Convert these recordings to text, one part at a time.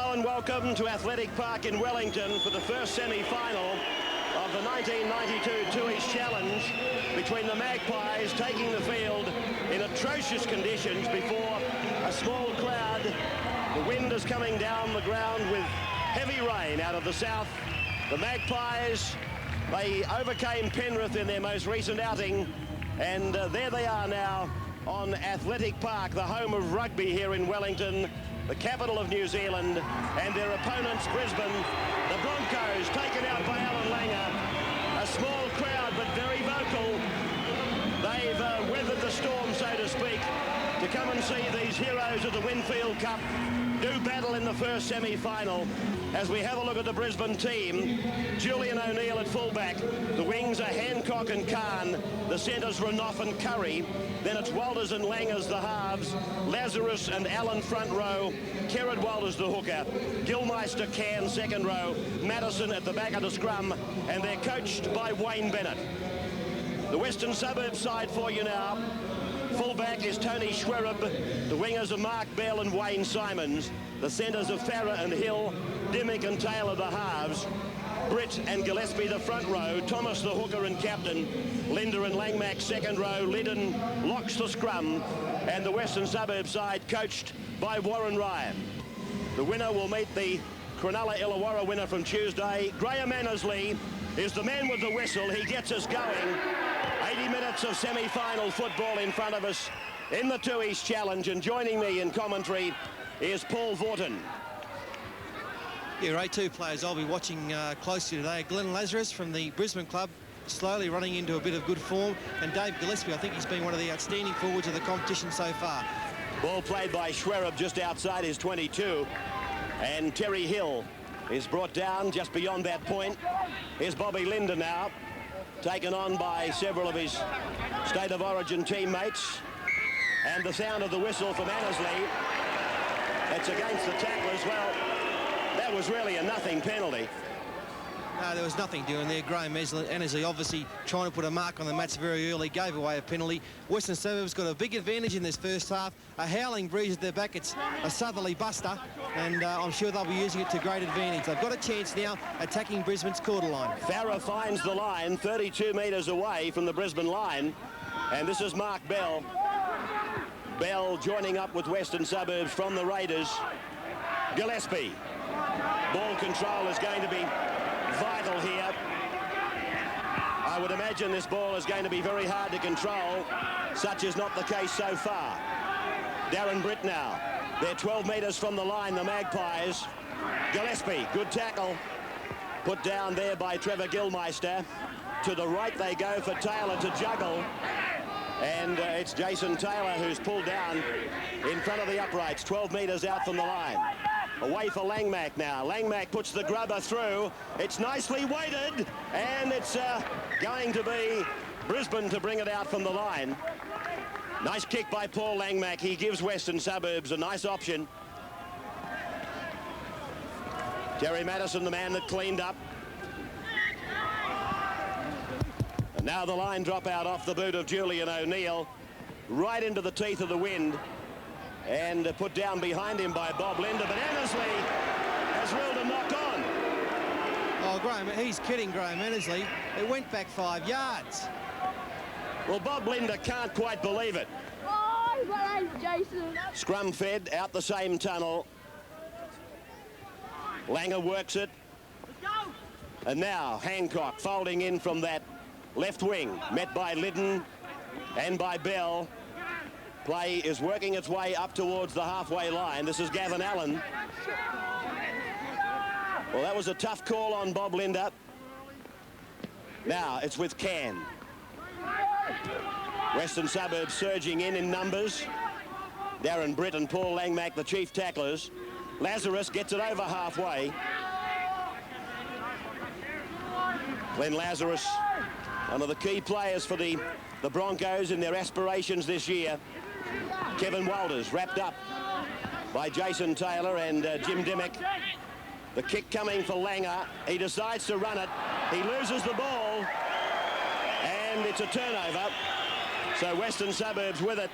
Hello and welcome to Athletic Park in Wellington for the first semi-final of the 1992 Tooheys Challenge between the Magpies taking the field in atrocious conditions before a small cloud. The wind is coming down the ground with heavy rain out of the south. The Magpies, they overcame Penrith in their most recent outing, and there they are now on Athletic Park, the home of rugby here in Wellington, the capital of New Zealand, and their opponents, Brisbane. The Broncos taken out by Alan Langer. A small crowd, but very vocal. They've weathered the storm, so to speak, to come and see these heroes of the Winfield Cup do battle in the first semi-final. As we have a look at the Brisbane team, Julian O'Neill at fullback. The wings are Hancock and Khan. The centres Renouf and Curry. Then it's Walters and Langers, the halves. Lazarus and Allen front row. Kerrod Walters, the hooker. Gilmeister, Can, second row. Madison at the back of the scrum. And they're coached by Wayne Bennett. The Western Suburbs side for you now. Fullback is Tony Schwerab. The wingers are Mark Bell and Wayne Simons. The centres are Farah and Hill. Dimmick and Taylor, the halves. Britt and Gillespie, the front row. Thomas, the hooker and captain. Linder and Langmack, second row. Liddon locks the scrum. And the Western Suburbs side coached by Warren Ryan. The winner will meet the Cronulla Illawarra winner from Tuesday. Graham Annesley is the man with the whistle. He gets us going. 80 minutes of semi-final football in front of us in the Tooheys Challenge, and joining me in commentary is Paul Vorton. Yeah, right, two players I'll be watching closely today. Glenn Lazarus from the Brisbane club, slowly running into a bit of good form, and Dave Gillespie, I think he's been one of the outstanding forwards of the competition so far. Ball played by Schwerab just outside his 22, and Terry Hill is brought down just beyond that point. Here's Bobby Linder now, taken on by several of his State of Origin teammates, and the sound of the whistle from Annesley. It's against the tackle as well. That was really a nothing penalty. No, there was nothing doing there. Graham Annesley obviously trying to put a mark on the match very early, gave away a penalty. Western Suburbs got a big advantage in this first half. A howling breeze at their back. It's a southerly buster, and I'm sure they'll be using it to great advantage. They've got a chance now attacking Brisbane's quarter line. Farah finds the line 32 metres away from the Brisbane line, and this is Mark Bell. Bell joining up with Western Suburbs from the Raiders. Gillespie. Ball control is going to be vital here. I would imagine this ball is going to be very hard to control. Such is not the case so far. Darren Britt now. They're 12 metres from the line, the Magpies. Gillespie, good tackle. Put down there by Trevor Gilmeister. To the right they go for Taylor to juggle. And it's Jason Taylor who's pulled down in front of the uprights, 12 metres out from the line. Away for Langmack now. Langmack puts the grubber through. It's nicely weighted, and it's going to be Brisbane to bring it out from the line. Nice kick by Paul Langmack. He gives Western Suburbs a nice option. Terry Madison, the man that cleaned up. And now the line drop out off the boot of Julian O'Neill, right into the teeth of the wind, and put down behind him by Bob Linder, but Annesley has ruled a knock on. Oh, Graham, he's kidding, Graham Annesley. It went back 5 yards. Well, Bob Linder can't quite believe it. Oh, my name's Jason. Scrum fed out the same tunnel. Langer works it. Let's go. And now Hancock folding in from that left wing, met by Liddon and by Bell. Play is working its way up towards the halfway line. This is Gavin Allen. Well, that was a tough call on Bob Linder. Now it's with Can. Western Suburbs surging in numbers. Darren Britt and Paul Langmack, the chief tacklers. Lazarus gets it over halfway. Glenn Lazarus, one of the key players for the Broncos in their aspirations this year. Kevin Walters wrapped up by Jason Taylor and Jim Dimmick. The kick coming for Langer. He decides to run it. He loses the ball, and it's a turnover. So Western Suburbs with it.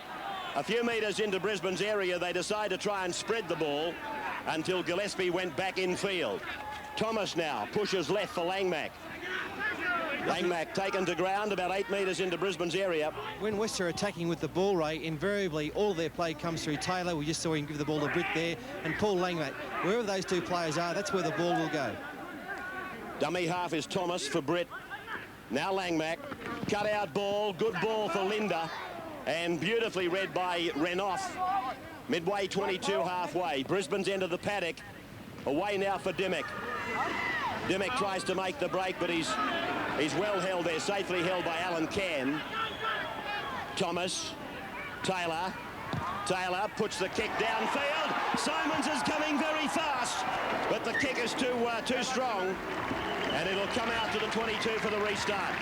A few metres into Brisbane's area, they decide to try and spread the ball. until Gillespie went back in field. Thomas now pushes left for Langmack. Langmack taken to ground about 8 metres into Brisbane's area. When West are attacking with the ball, Ray, invariably all their play comes through Taylor. We just saw him give the ball to Britt there, and Paul Langmack. Wherever those two players are, that's where the ball will go. Dummy half is Thomas for Britt. Now Langmack. Cut out ball. Good ball for Linda. And beautifully read by Renoff. Midway 22 halfway. Brisbane's end of the paddock. Away now for Dimmick. Dimmick tries to make the break, but he's well held there, safely held by Alan Cann. Thomas, Taylor puts the kick downfield. Simons is coming very fast, but the kick is too strong, and it'll come out to the 22 for the restart.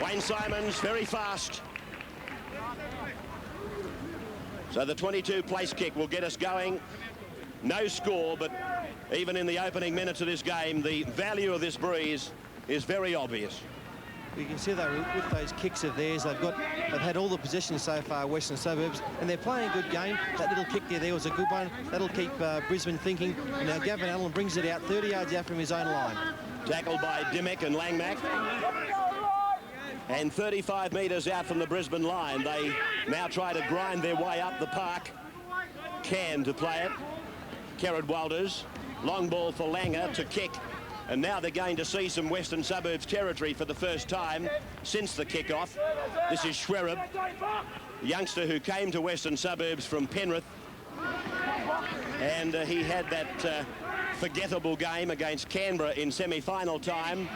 Wayne Simons very fast. So the 22 place kick will get us going. No score, but even in the opening minutes of this game, the value of this breeze is very obvious. You can see that with those kicks of theirs, they've had all the possession so far, Western Suburbs, and they're playing a good game. That little kick there was a good one. That'll keep Brisbane thinking. And now Gavin Allen brings it out 30 yards out from his own line. Tackled by Dimmick and Langmack. And 35 metres out from the Brisbane line, they now try to grind their way up the park. Can to play it. Kerrod Walters, long ball for Langer to kick, and now they're going to see some Western Suburbs territory for the first time since the kick-off. This is Schwereb, a youngster who came to Western Suburbs from Penrith, and he had that forgettable game against Canberra in semi-final time,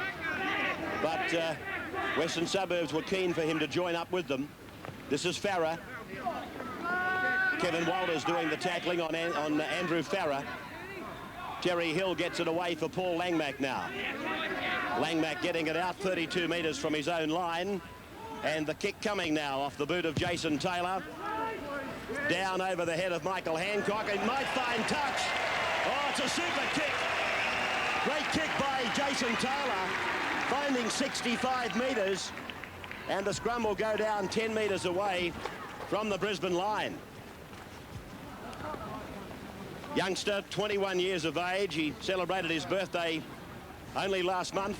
but Western Suburbs were keen for him to join up with them. This is Farah. Kevin Walters doing the tackling on Andrew Farah. Terry Hill gets it away for Paul Langmack now. Langmack getting it out 32 metres from his own line. And the kick coming now off the boot of Jason Taylor. Down over the head of Michael Hancock. It might find touch. Oh, it's a super kick. Great kick by Jason Taylor. Finding 65 metres. And the scrum will go down 10 metres away from the Brisbane line. Youngster, 21 years of age. He celebrated his birthday only last month.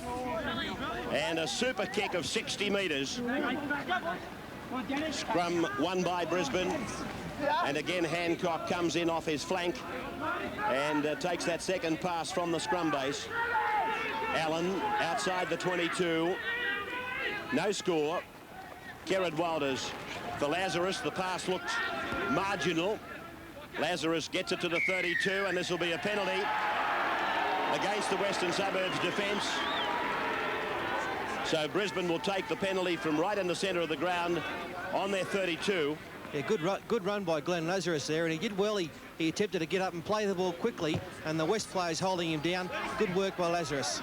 And a super kick of 60 metres. Scrum won by Brisbane. And again, Hancock comes in off his flank and takes that second pass from the scrum base. Allen outside the 22. No score. Kerrod Walters for Lazarus. The pass looked marginal. Lazarus gets it to the 32, and this will be a penalty against the Western Suburbs defence. So Brisbane will take the penalty from right in the centre of the ground on their 32. Yeah, good run by Glenn Lazarus there, and he did well. He attempted to get up and play the ball quickly, and the West players holding him down. Good work by Lazarus.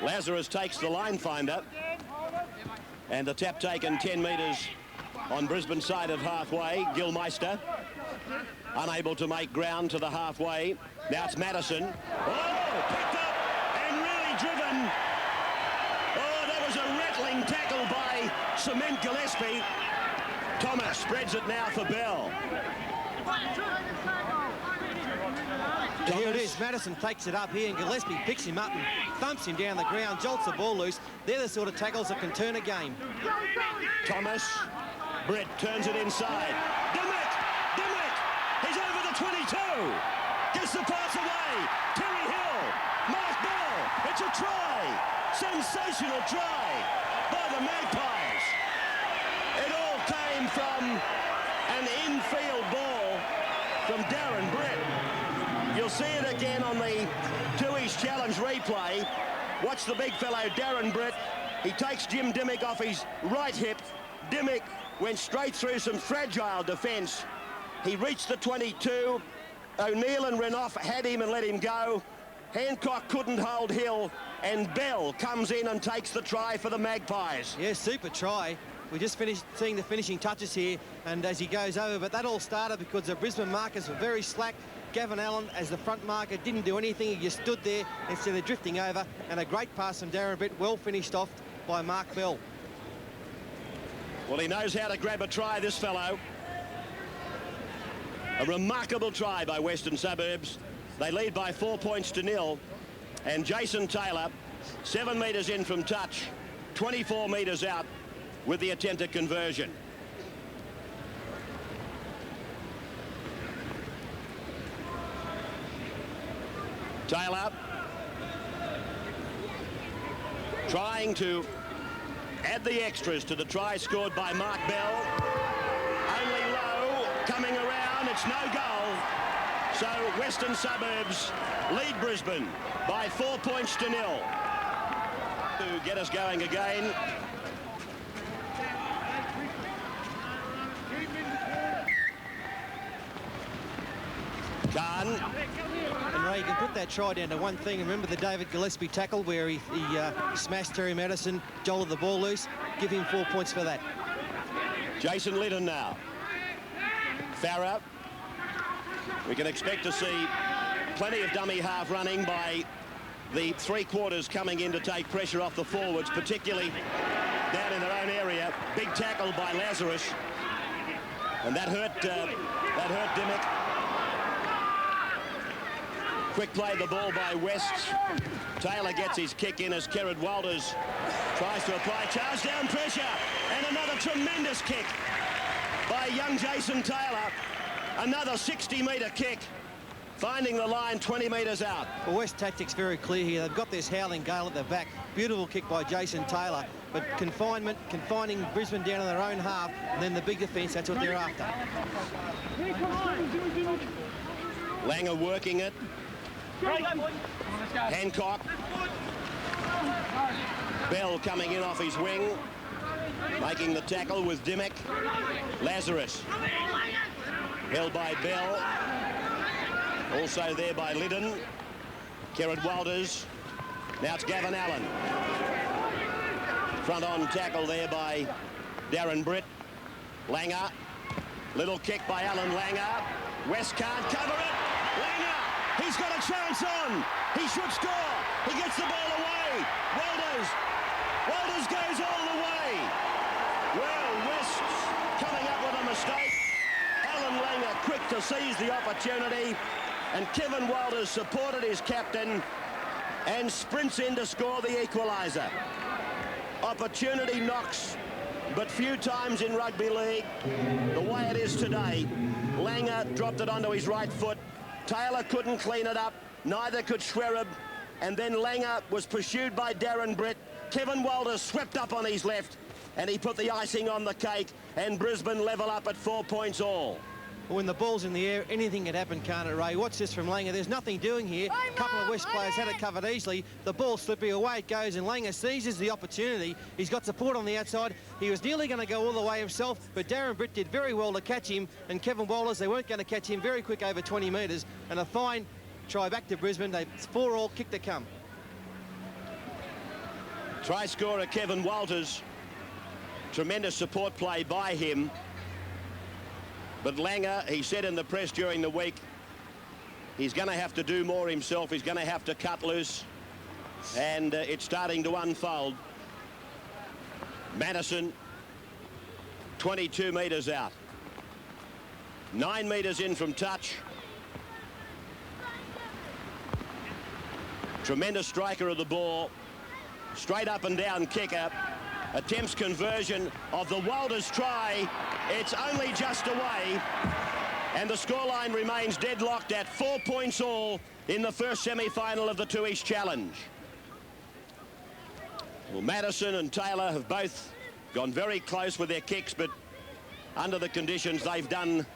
Lazarus takes the line finder, and the tap taken 10 metres on Brisbane side of halfway. Gilmeister unable to make ground to the halfway. Now it's Madison. Oh, picked up and really driven. Oh, that was a rattling tackle by Cement Gillespie. Thomas spreads it now for Bell. Here it is. Madison takes it up here, and Gillespie picks him up and thumps him down the ground, jolts the ball loose. They're the sort of tackles that can turn a game. Thomas. Britt turns it inside. Dimmick! He's over the 22. Gets the pass away. Terry Hill. Mark Bell. It's a try. Sensational try by the Magpies. It all came from an infield ball from Darren Britt. You'll see it again on the Tooheys Challenge replay. Watch the big fellow, Darren Britt. He takes Jim Dimmick off his right hip. Dimmick went straight through some fragile defence. He reached the 22. O'Neill and Renoff had him and let him go. Hancock couldn't hold Hill, and Bell comes in and takes the try for the Magpies. Yeah, super try. We just finished seeing the finishing touches here, and as he goes over, but that all started because the Brisbane markers were very slack. Gavin Allen, as the front marker, didn't do anything. He just stood there instead of drifting over, and a great pass from Darren Britt, well finished off by Mark Bell. Well, he knows how to grab a try, this fellow. A remarkable try by Western Suburbs. They lead by 4 points to 0. And Jason Taylor, 7 metres in from touch, 24 metres out with the attempted conversion. Taylor trying to add the extras to the try scored by Mark Bell. Only low, coming around, it's no goal. So Western Suburbs lead Brisbane by 4 points to 0. To get us going again. Khan. And Ray, you can put that try down to one thing. Remember the David Gillespie tackle where he smashed Terry Madison, jolted the ball loose. Give him 4 points for that. Jason Liddon now. Farah. We can expect to see plenty of dummy half running by the three-quarters coming in to take pressure off the forwards, particularly down in their own area. Big tackle by Lazarus. And that hurt Dimmick. Quick play the ball by West. Taylor gets his kick in as Kerrod Walters tries to apply charge down pressure. And another tremendous kick by young Jason Taylor. Another 60-metre kick, finding the line 20 metres out. Well, West tactics very clear here. They've got this howling gale at the back. Beautiful kick by Jason Taylor. But confining Brisbane down in their own half, and then the big defence, that's what they're after. Langer working it. Hancock. Bell coming in off his wing, making the tackle with Dimmick. Lazarus. Held by Bell. Also there by Liddon. Kerrod Walters. Now it's Gavin Allen. Front on tackle there by Darren Britt. Langer. Little kick by Alan Langer. West can't cover it. Langer. He's got a chance on. He should score. He gets the ball away. Walters goes all the way. Well, West's coming up with a mistake. Alan Langer quick to seize the opportunity. And Kevin Walters supported his captain and sprints in to score the equaliser. Opportunity knocks, but few times in rugby league. The way it is today, Langer dropped it onto his right foot. Taylor couldn't clean it up, neither could Schwereb, and then Langer was pursued by Darren Britt. Kevin Walters swept up on his left, and he put the icing on the cake, and Brisbane level up at 4 points all. When the ball's in the air, anything can happen, can't it, Ray? Watch this from Langer. There's nothing doing here. A couple of West players had it covered easily. The ball slipping away it goes, and Langer seizes the opportunity. He's got support on the outside. He was nearly going to go all the way himself, but Darren Britt did very well to catch him, and Kevin Walters, they weren't going to catch him. Very quick over 20 metres, and a fine try back to Brisbane. It's 4-all, kick to come. Try scorer Kevin Walters. Tremendous support play by him. But Langer, he said in the press during the week, he's going to have to do more himself. He's going to have to cut loose. And it's starting to unfold. Madison, 22 metres out. 9 metres in from touch. Tremendous striker of the ball. Straight up and down kicker. Attempts conversion of the Walters try. It's only just away. And the scoreline remains deadlocked at 4 points all in the first semi-final of the Tooheys Challenge. Well, Madison and Taylor have both gone very close with their kicks, but under the conditions, they've done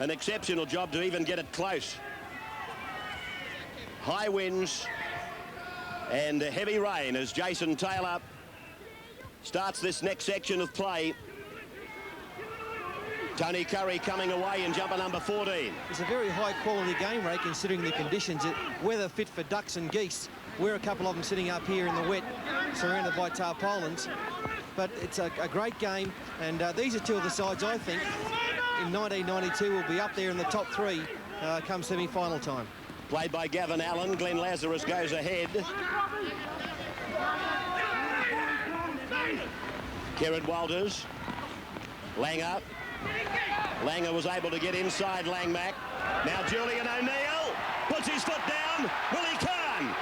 an exceptional job to even get it close. High winds and heavy rain as Jason Taylor starts this next section of play. Tony Curry coming away in jumper number 14. It's a very high-quality game, Ray, considering the conditions. Weather fit for ducks and geese. We're a couple of them sitting up here in the wet, surrounded by tarpaulins. But it's a great game, and these are two of the sides, I think, in 1992 will be up there in the top three come semi-final time. Played by Gavin Allen. Glenn Lazarus goes ahead. Kerrod Walters. Langer. Langer was able to get inside Langmack. Now Julian O'Neill puts his foot down. Willie Kahn.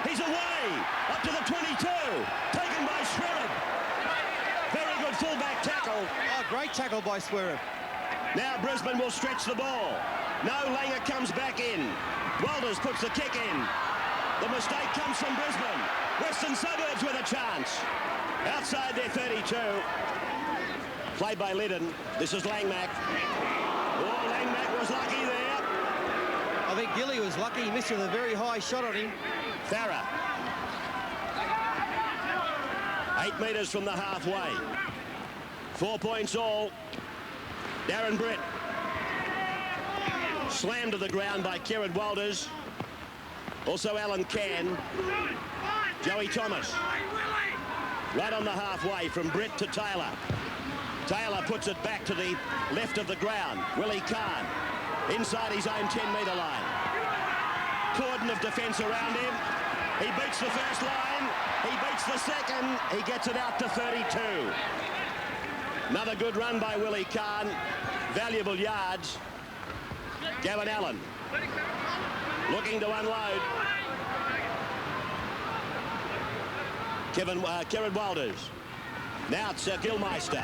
He's away. Up to the 22. Taken by Swerve. Very good fullback tackle. Oh, great tackle by Swerve. Now Brisbane will stretch the ball. No, Langer comes back in. Walters puts the kick in. The mistake comes from Brisbane. Western Suburbs with a chance. Outside their 32. Played by Liddon. This is Langmack. Oh, Langmack was lucky there. I think Gilly was lucky. He missed with a very high shot on him. Farah. 8 metres from the halfway. 4 points all. Darren Britt. Slammed to the ground by Kerrod Walters. Also Alan Cann. Joey Thomas. Right on the halfway from Britt to Taylor. Taylor puts it back to the left of the ground. Willie Kahn inside his own 10-metre line. Cordon of defence around him. He beats the first line. He beats the second. He gets it out to 32. Another good run by Willie Kahn. Valuable yards. Gavin Allen looking to unload. Kerrod Walters. Now it's Gilmeister.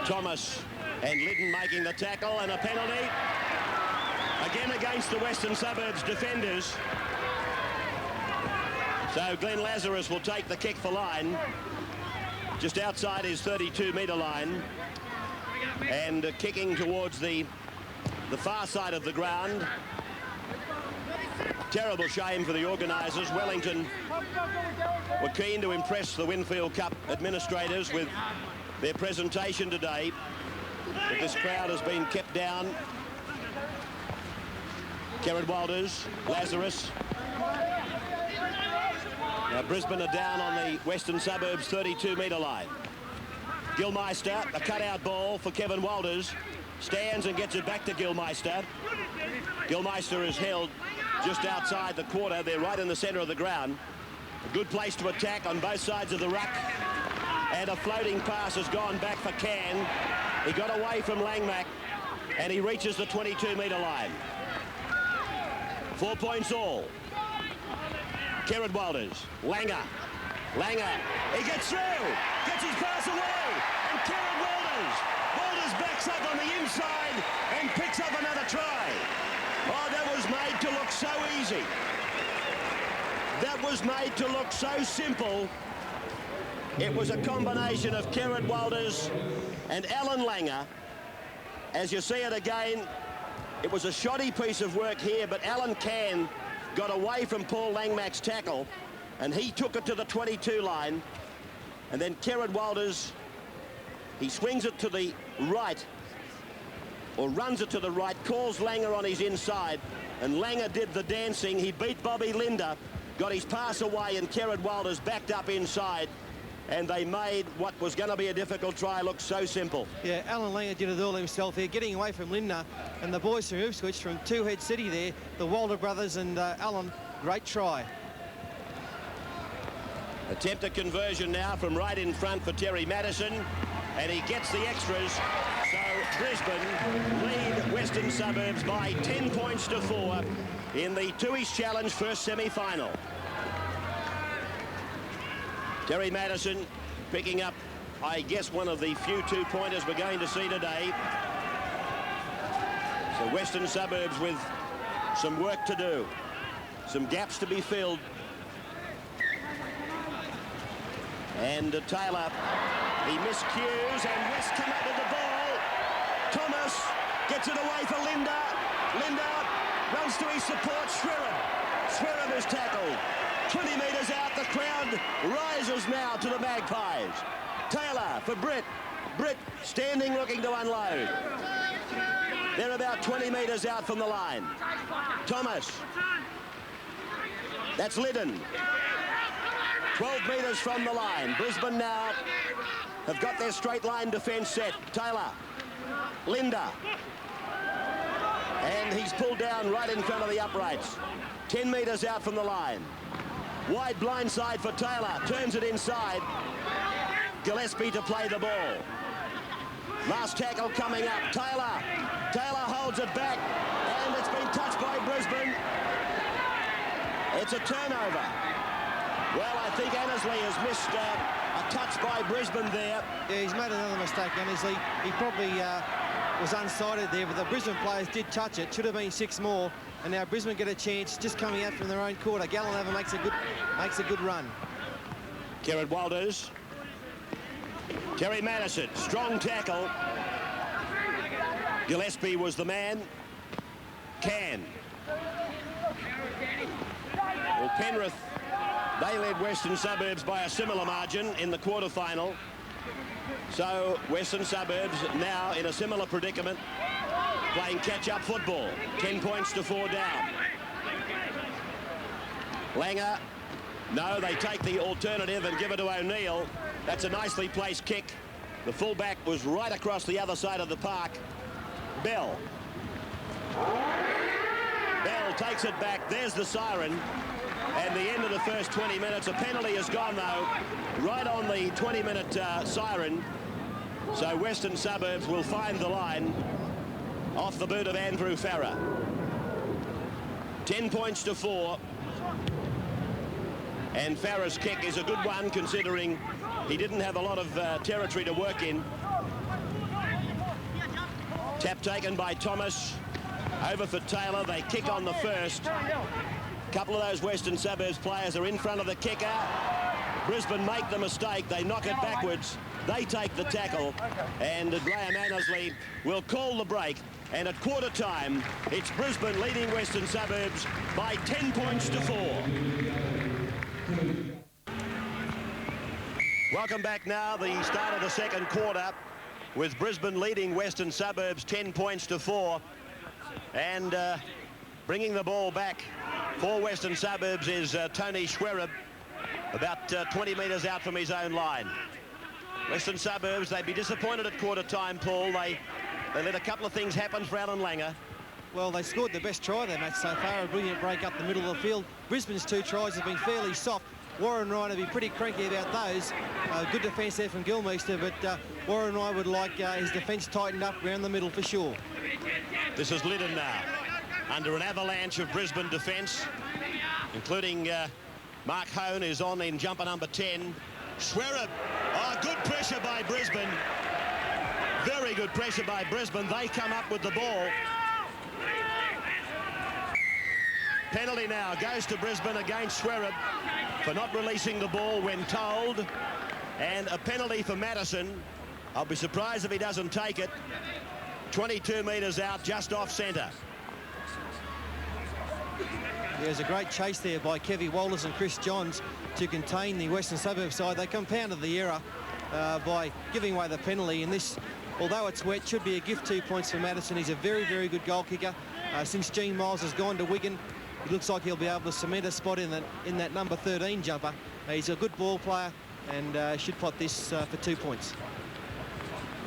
Thomas and Liddon making the tackle, and a penalty. Again against the Western Suburbs defenders. So Glenn Lazarus will take the kick for line. Just outside his 32-metre line. And kicking towards the far side of the ground. Terrible shame for the organisers. Wellington were keen to impress the Winfield Cup administrators with their presentation today. But this crowd has been kept down. Kerrod Walters, Lazarus. Now Brisbane are down on the Western Suburbs 32-metre line. Gilmeister, a cutout ball for Kevin Walters. Stands and gets it back to Gilmeister. Gilmeister is held just outside the quarter. They're right in the centre of the ground. A good place to attack on both sides of the ruck. And a floating pass has gone back for Cann. He got away from Langmack and he reaches the 22-metre line. 4 points all. Kerrod Walters. Langer. He gets through. Gets his pass away. And Kerrod Walters. Walters backs up on the inside and picks up another try. Oh, that was made to look so easy. That was made to look so simple. It was a combination of Kerrod Walters and Alan Langer. As you see it again, it was a shoddy piece of work here, but Alan Cann got away from Paul Langmack's tackle, and he took it to the 22 line. And then Kerrod Walters, he swings it to the right, or runs it to the right, calls Langer on his inside, and Langer did the dancing. He beat Bobby Linder, got his pass away, and Kerrod Walters backed up inside, and they made what was going to be a difficult try look so simple. Yeah, Alan Langer did it all himself here, getting away from Linder, and the boys from Ipswich, from Tooheys City there, the Walter brothers and Alan, great try. Attempted conversion now from right in front for Terry Madison, and he gets the extras. So Brisbane lead Western Suburbs by 10 points to 4 in the Tooheys Challenge first semi-final. Terry Madison picking up, I guess, one of the few two-pointers we're going to see today. So Western Suburbs with some work to do, some gaps to be filled. And Taylor, he miscues, and West come up with the ball. Thomas gets it away for Linder. Linder runs to his support, Swerve is tackled. 20 metres out, the crowd rises now to the Magpies. Taylor for Britt. Britt standing, looking to unload. They're about 20 metres out from the line. Thomas. That's Liddon. 12 metres from the line. Brisbane now have got their straight line defence set. Taylor. Linder. And he's pulled down right in front of the uprights. 10 metres out from the line. Wide blind side for Taylor. Turns it inside. Gillespie to play the ball. Last tackle coming up. Taylor holds it back, and it's been touched by Brisbane. It's a turnover. Well, I think Annesley has missed a touch by Brisbane there. Yeah, he's made another mistake, Annesley. He probably was unsighted there, but the Brisbane players did touch it. Should have been 6 more, and now Brisbane get a chance just coming out from their own quarter. Gallinova makes a good run. Kerrod Walters. Terry Madison, strong tackle. Gillespie was the man. Can. Well, Penrith, they led Western Suburbs by a similar margin in the quarterfinal. So Western Suburbs now in a similar predicament, playing catch-up football. 10 points to 4 down. Langer. No, they take the alternative and give it to O'Neill. That's a nicely placed kick. The fullback was right across the other side of the park. Bell. Bell takes it back. There's the siren. And the end of the first 20 minutes. A penalty has gone, though, right on the 20-minute siren. So Western Suburbs will find the line off the boot of Andrew Farrer. 10 points to 4. And Farrer's kick is a good one, considering he didn't have a lot of territory to work in. Tap taken by Thomas. Over for Taylor. They kick on the first. A couple of those Western Suburbs players are in front of the kicker. Brisbane make the mistake. They knock it backwards. They take the tackle. And Graham Annesley will call the break. And at quarter time, it's Brisbane leading Western Suburbs by 10 points to 4. Welcome back now, the start of the second quarter, with Brisbane leading Western Suburbs 10 points to 4. And bringing the ball back for Western Suburbs is Tony Schwereb, about 20 metres out from his own line. Western Suburbs, they'd be disappointed at quarter time, Paul. They let a couple of things happen for Alan Langer. Well, they scored the best try of their match so far, a brilliant break up the middle of the field. Brisbane's 2 tries have been fairly soft. Warren Ryan would be pretty cranky about those. Good defence there from Gilmeister, but Warren Ryan would like his defence tightened up around the middle for sure. This is Liddon now, under an avalanche of Brisbane defence, including Mark Hone is on in jumper number 10. Schwereb, good pressure by Brisbane. Very good pressure by Brisbane. They come up with the ball. Penalty now goes to Brisbane against Schwereb for not releasing the ball when told. And a penalty for Madison. I'll be surprised if he doesn't take it. 22 metres out, just off centre. There's a great chase there by Kevy Walters and Chris Johns to contain the Western Suburbs side. They compounded the error by giving away the penalty. And this, although it's wet, should be a gift. 2 points for Madison. He's a very, very good goal kicker. Since Gene Miles has gone to Wigan, it looks like he'll be able to cement a spot in that number 13 jumper. He's a good ball player and should pot this for 2 points.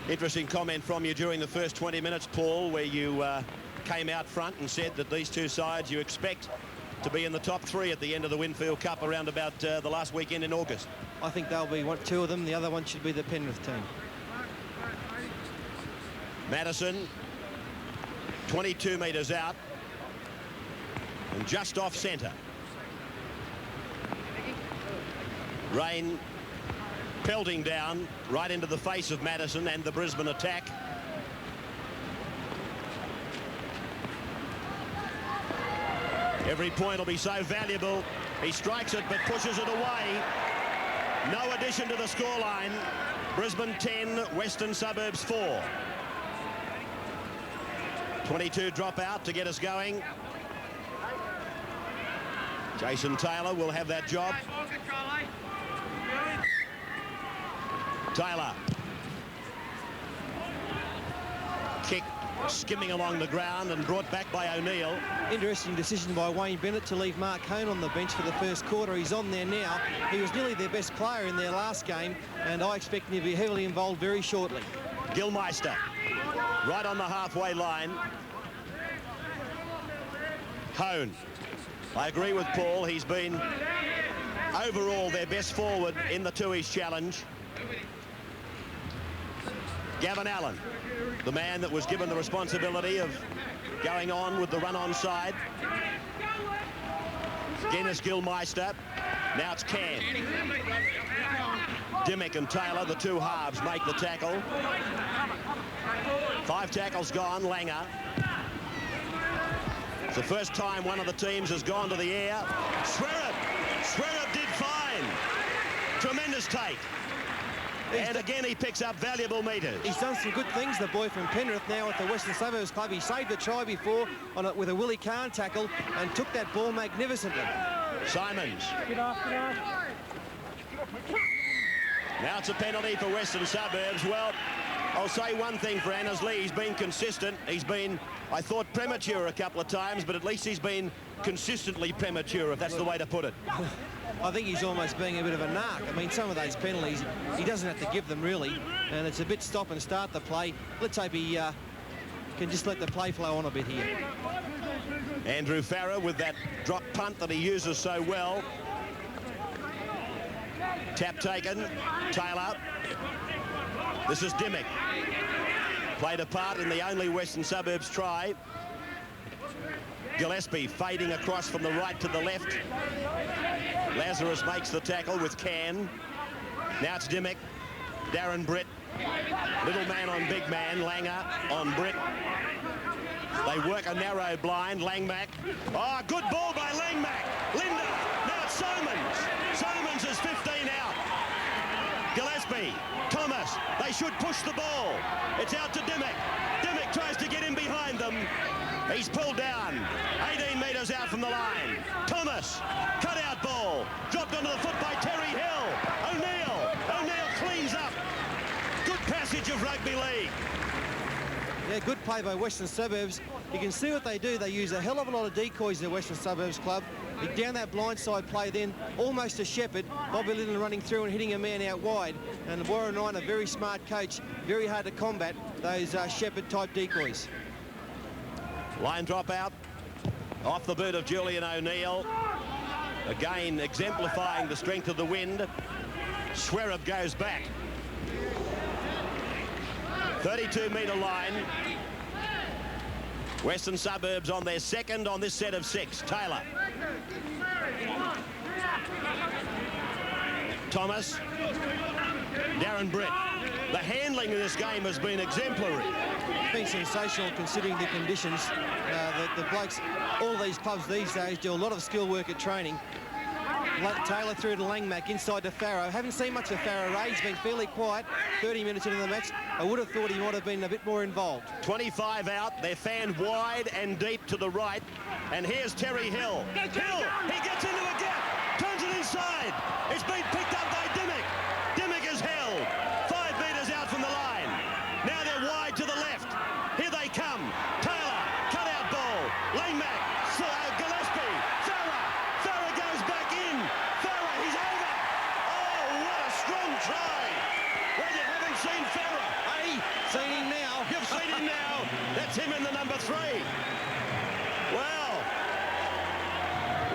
Interesting comment from you during the first 20 minutes, Paul, where you came out front and said that these two sides you expect to be in the top 3 at the end of the Winfield Cup around about the last weekend in August. I think they'll be 2 of them. The other one should be the Penrith team. Madison, 22 metres out and just off centre. Rain pelting down right into the face of Madison and the Brisbane attack. Every point will be so valuable. He strikes it but pushes it away. No addition to the scoreline. Brisbane 10, Western Suburbs 4. 22 drop out to get us going. Jason Taylor will have that job. Taylor. Kick skimming along the ground and brought back by O'Neill. Interesting decision by Wayne Bennett to leave Mark Hone on the bench for the first quarter. He's on there now. He was nearly their best player in their last game, and I expect him to be heavily involved very shortly. Gilmeister, right on the halfway line. Hone. I agree with Paul. He's been overall their best forward in the Tooheys challenge. Gavin Allen, the man that was given the responsibility of going on with the run-on side. Guinness Gilmeister. Now it's Can. Dimmick and Taylor, the two halves, make the tackle. 5 tackles gone. Langer. It's the first time one of the teams has gone to the air. Swerup did fine. Tremendous take. And again, he picks up valuable metres. He's done some good things, the boy from Penrith, now at the Western Suburbs Club. He saved a try before on it with a Willie Kahn tackle and took that ball magnificently. Simons. Now it's a penalty for Western Suburbs. Well, I'll say one thing for Annesley. He's been consistent. He's been, I thought, premature a couple of times, but at least he's been consistently premature, if that's the way to put it. I think he's almost being a bit of a narc. I mean, some of those penalties, he doesn't have to give them, really, and it's a bit stop and start the play. Let's hope he can just let the play flow on a bit here. Andrew Farrer with that drop punt that he uses so well. Tap taken. Taylor. This is Dimmick. Played a part in the only Western Suburbs try. Gillespie fading across from the right to the left. Lazarus makes the tackle with Can. Now it's Dimmick. Darren Britt. Little man on big man. Langer on Britt. They work a narrow blind. Langmack. Oh, good ball by Langmack. Linda. Now it's Simons. Simons is 15 out. Gillespie. Thomas. They should push the ball. It's out to Dimmick. Dimmick tries to get in behind them. He's pulled down. 18 metres out from the line. Thomas. Cut out ball. Dropped onto the foot by Terry Hill. O'Neill cleans up. Good passage of rugby league. Yeah, good play by Western Suburbs. You can see what they do. They use a hell of a lot of decoys in the Western Suburbs Club. Down that blindside play then, almost a Shepherd. Bobby Linden running through and hitting a man out wide. And Warren Ryan, a very smart coach, very hard to combat those Shepherd-type decoys. Line drop out. Off the boot of Julian O'Neill. Again, exemplifying the strength of the wind. Swerup goes back. 32-metre line. Western Suburbs on their second on this set of 6. Taylor. Thomas. Darren Britt. The handling in this game has been exemplary. It's been sensational considering the conditions. The blokes, all these clubs these days do a lot of skill work at training. Taylor through to Langmack, inside to Farrow. Haven't seen much of Farrow Ray. He's been fairly quiet. 30 minutes into the match. I would have thought he might have been a bit more involved. 25 out. They're fanned wide and deep to the right. And here's Terry Hill. Hill, he gets into a gap. Turns it inside. It's been picked up by Dimmick. Dimmick is held. 5 metres out from the line. Now they're wide to the left. Here they come. Taylor, cut out ball. Langmack, Gillespie, Farrer goes back in. Farrer, he's over. Oh, what a strong try. Well, you haven't seen Farrer. Hey, seen him now. You've seen him now. That's him in the number 3. Well,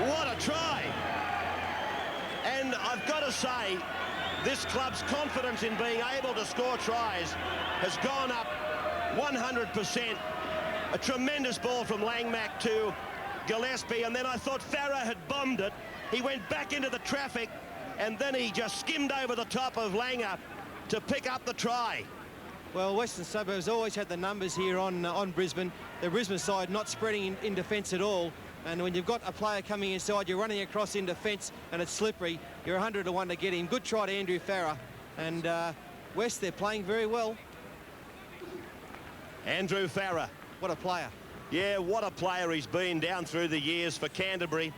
what a try. And I've got to say, this club's confidence in being able to score tries has gone up 100%. A tremendous ball from Langmack to Gillespie, and then I thought Farrer had bombed it. He went back into the traffic, and then he just skimmed over the top of Langer to pick up the try. Well, Western Suburbs always had the numbers here on Brisbane. The Brisbane side not spreading in defence at all. And when you've got a player coming inside, you're running across in defence and it's slippery, you're 100 to 1 to get him. Good try to Andrew Farrer. And West, they're playing very well. Andrew Farrer. What a player. Yeah, what a player he's been down through the years for Canterbury,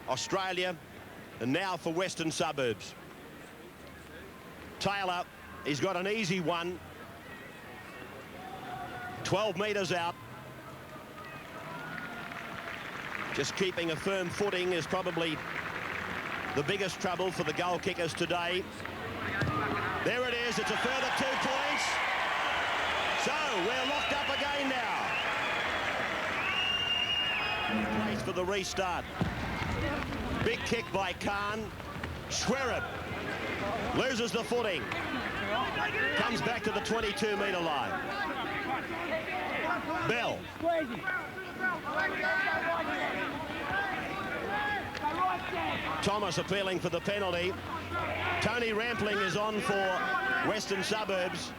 Australia, and now for Western Suburbs. Taylor, he's got an easy one. 12 metres out. Just keeping a firm footing is probably the biggest trouble for the goal kickers today. There it is. It's a further 2 points. So we're locked up again now. Place for the restart. Big kick by Kahn. Swerup loses the footing. Comes back to the 22-metre line. Bell. Thomas appealing for the penalty. Tony Rampling is on for Western Suburbs.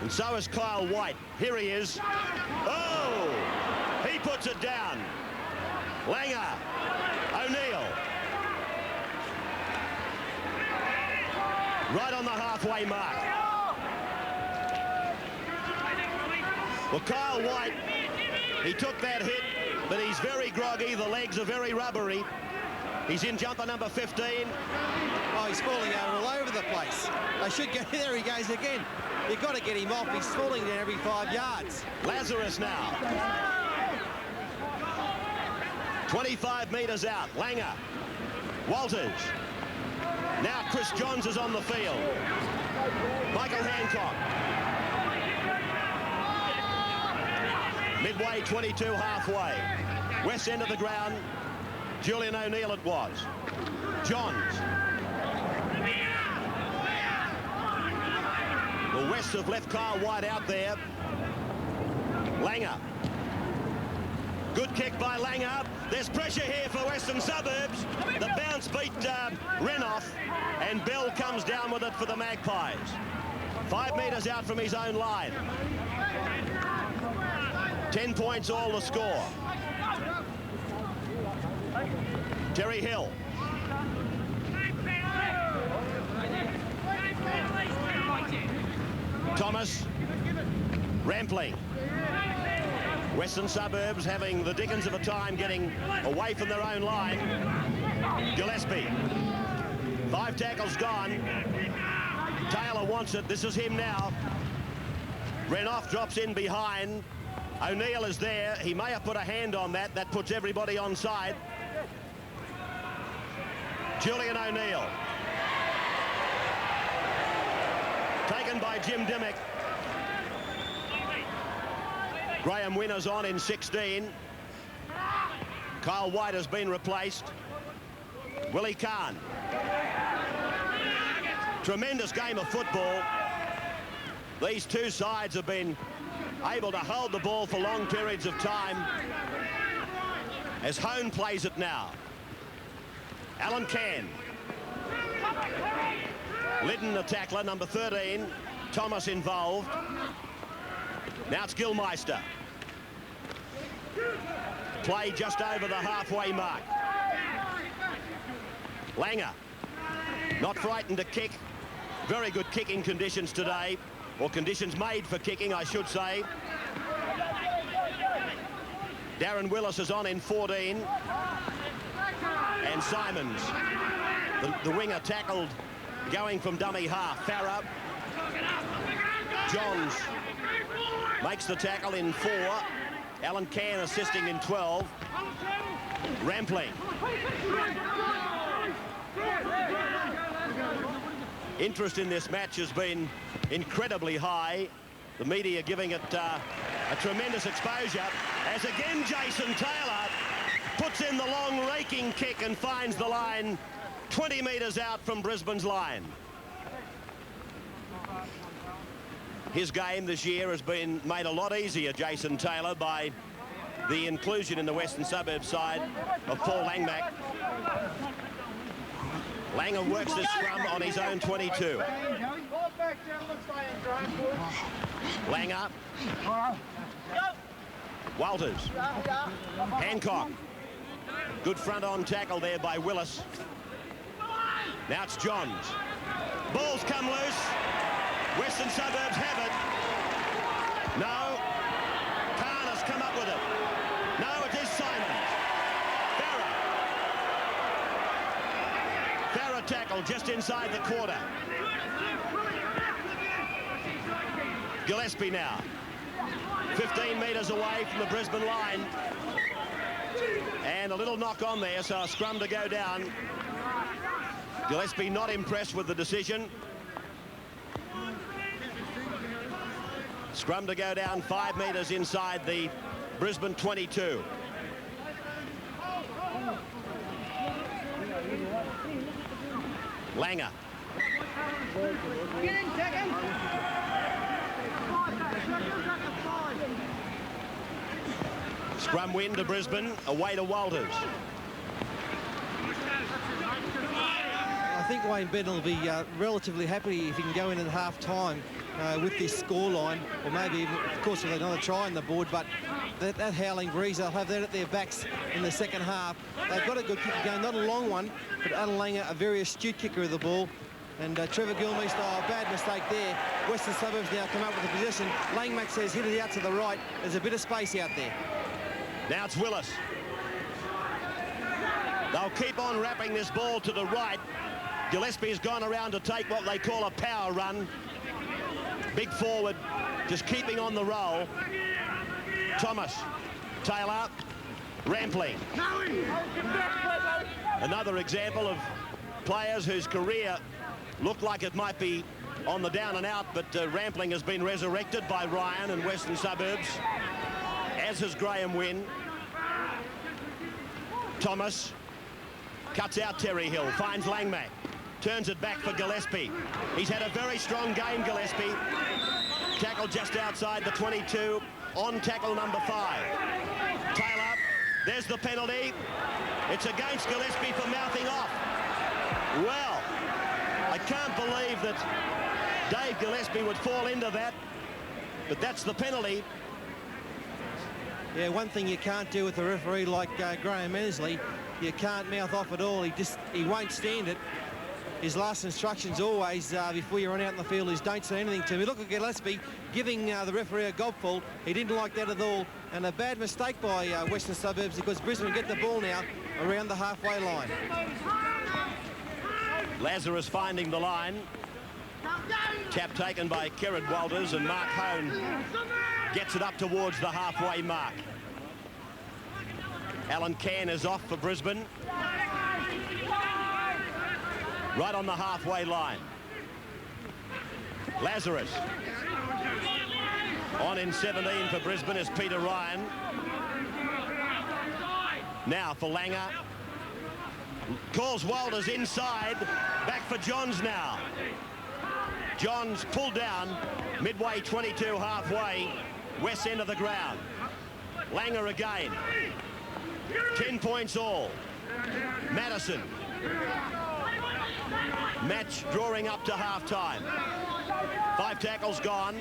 And so is Kyle White. Here he is. Oh! He puts it down. Langer. O'Neill. Right on the halfway mark. Well, Kyle White, he took that hit, but he's very groggy. The legs are very rubbery. He's in jumper number 15. Oh, he's falling all over the place. They should get there. He goes again. You've got to get him off. He's falling down every 5 yards. Lazarus now. 25 metres out. Langer. Walters. Now Chris Johns is on the field. Michael Hancock. Midway, 22 halfway. West end of the ground. Julian O'Neill it was. Johns. The West have left Kyle White out there. Langer. Good kick by Langer. There's pressure here for Western Suburbs. The bounce beat Renoff, and Bell comes down with it for the Magpies. 5 metres out from his own line. 10 points all the score. Terry Hill. Thomas. Rampling. Western Suburbs having the dickens of a time getting away from their own line. Gillespie. 5 tackles gone. Taylor wants it. This is him now. Renoff drops in behind. O'Neill is there. He may have put a hand on that. That puts everybody onside. Julian O'Neill. Taken by Jim Dimmick. Graham Winner's on in 16. Kyle White has been replaced. Willie Kahn. Tremendous game of football. These two sides have been able to hold the ball for long periods of time. As Hone plays it now. Alan Cann. Liddon the tackler, number 13. Thomas involved. Now it's Gilmeister. Play just over the halfway mark. Langer. Not frightened to kick. Very good kicking conditions today. Or conditions made for kicking, I should say. Darren Willis is on in 14. And Simons. The winger tackled going from dummy half. Farah. Johns makes the tackle in 4. Alan Cann assisting in 12. Rampling. Interest in this match has been incredibly high. The media giving it a tremendous exposure. As again Jason Taylor puts in the long raking kick and finds the line 20 metres out from Brisbane's line. His game this year has been made a lot easier, Jason Taylor, by the inclusion in the Western Suburbs side of Paul Langmack. Langer works this scrum on his own 22. Langer. Walters. Hancock. Good front-on tackle there by Willis. Now it's Johns. Balls come loose. Western Suburbs have it. No. Kahn has come up with it. No, it is Simons. Farah tackle just inside the quarter. Gillespie now. 15 metres away from the Brisbane line. And a little knock on there, so a scrum to go down. Gillespie not impressed with the decision. Scrum to go down 5 metres inside the Brisbane 22. Langer. Get in second. Scrum win to Brisbane, away to Walters. I think Wayne Bennett will be relatively happy if he can go in at half-time with this scoreline, or maybe even, of course, with another try on the board, but that howling breeze, they'll have that at their backs in the second half. They've got a good kick going, not a long one, but Alan Langer, a very astute kicker of the ball. And Trevor Gilmeister, a bad mistake there. Western Suburbs now come up with the possession. Langmack says hit it out to the right. There's a bit of space out there. Now it's Willis. They'll keep on wrapping this ball to the right. Gillespie's gone around to take what they call a power run. Big forward, just keeping on the roll. Thomas, Taylor, Rampling. Another example of players whose career looked like it might be on the down and out, but Rampling has been resurrected by Ryan and Western Suburbs, as has Graham Wynn. Thomas cuts out Terry Hill, finds Langmack, turns it back for Gillespie. He's had a very strong game, Gillespie. Tackle just outside the 22, on tackle number 5. Taylor, there's the penalty. It's against Gillespie for mouthing off. Well, I can't believe that Dave Gillespie would fall into that, but that's the penalty. Yeah, one thing you can't do with a referee like Graham Annesley, you can't mouth off at all. He won't stand it. His last instructions always, before you run out in the field, is don't say anything to me. Look at Gillespie giving the referee a gobful. He didn't like that at all. And a bad mistake by Western Suburbs, because Brisbane get the ball now around the halfway line. Lazarus finding the line. Tap taken by Kerrod Walters, and Mark Hone gets it up towards the halfway mark. Alan Cann is off for Brisbane. Right on the halfway line. Lazarus. On in 17 for Brisbane is Peter Ryan. Now for Langer. Calls Walters inside. Back for Johns now. Johns pulled down midway 22 halfway, west end of the ground. Langer again. 10 points all. Madison. Match drawing up to half-time. 5 tackles gone.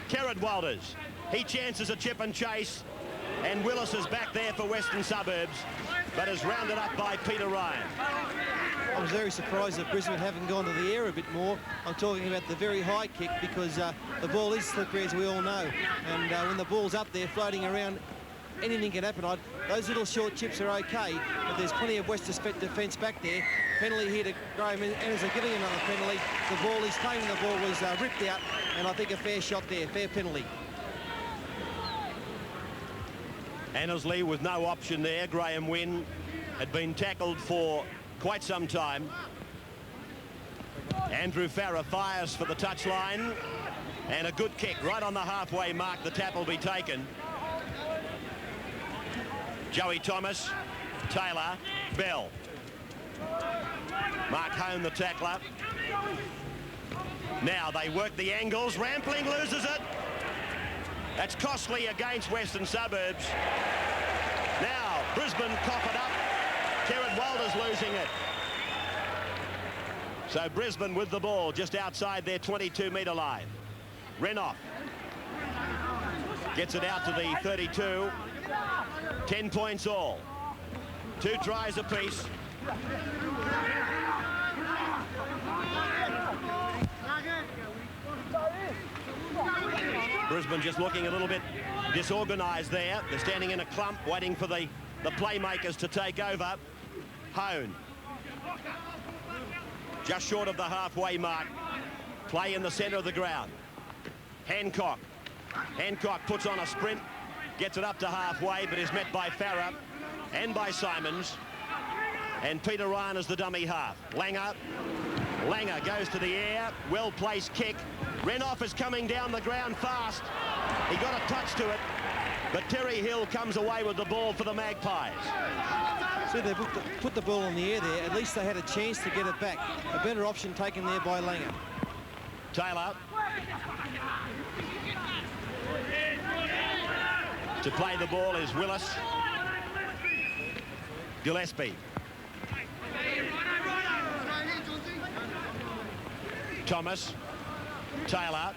Kerrod Walters. He chances a chip and chase, and Willis is back there for Western Suburbs, but is rounded up by Peter Ryan. I was very surprised that Brisbane haven't gone to the air a bit more. I'm talking about the very high kick, because the ball is slippery, as we all know. And when the ball's up there floating around, anything can happen. Those little short chips are okay, but there's plenty of Western defence back there. Penalty here to Graham Annesley, giving another penalty. The ball, he's claiming the ball was ripped out, and I think a fair shot there, fair penalty. Annesley with no option there. Graham Wynn had been tackled for quite some time. Andrew Farrer fires for the touchline, and a good kick right on the halfway mark. The tap will be taken. Joey Thomas, Taylor, Bell. Mark Hone the tackler. Now they work the angles. Rampling loses it. That's costly against Western Suburbs. Now Brisbane cough it up. Kerrod Walters losing it. So Brisbane with the ball just outside their 22-metre line. Renoff gets it out to the 32. 10 points all. 2 tries apiece. Brisbane just looking a little bit disorganised there. They're standing in a clump waiting for the playmakers to take over. Hone. Just short of the halfway mark. Play in the centre of the ground. Hancock. Hancock puts on a sprint. Gets it up to halfway, but is met by Farrer and by Simons. And Peter Ryan is the dummy half. Langer. Langer goes to the air. Well-placed kick. Renoff is coming down the ground fast. He got a touch to it. But Terry Hill comes away with the ball for the Magpies. See, they put the ball in the air there. At least they had a chance to get it back. A better option taken there by Langer. Taylor. To play the ball is Willis. Gillespie. Thomas. Taylor.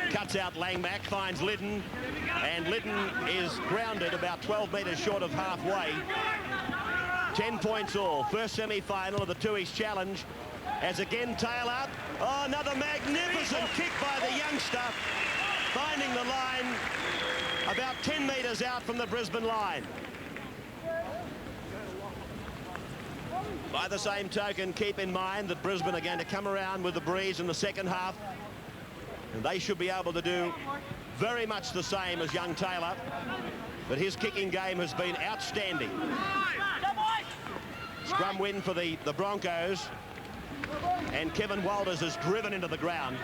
Cuts out Langmack, finds Liddon, and Liddon is grounded about 12 metres short of halfway. 10 points all. First semi-final of the Tooheys Challenge. As again Taylor. Oh, another magnificent kick by the youngster. Finding the line about 10 metres out from the Brisbane line. By the same token, keep in mind that Brisbane are going to come around with the breeze in the second half. And they should be able to do very much the same as young Taylor. But his kicking game has been outstanding. Scrum win for the Broncos. And Kevin Walters is driven into the ground.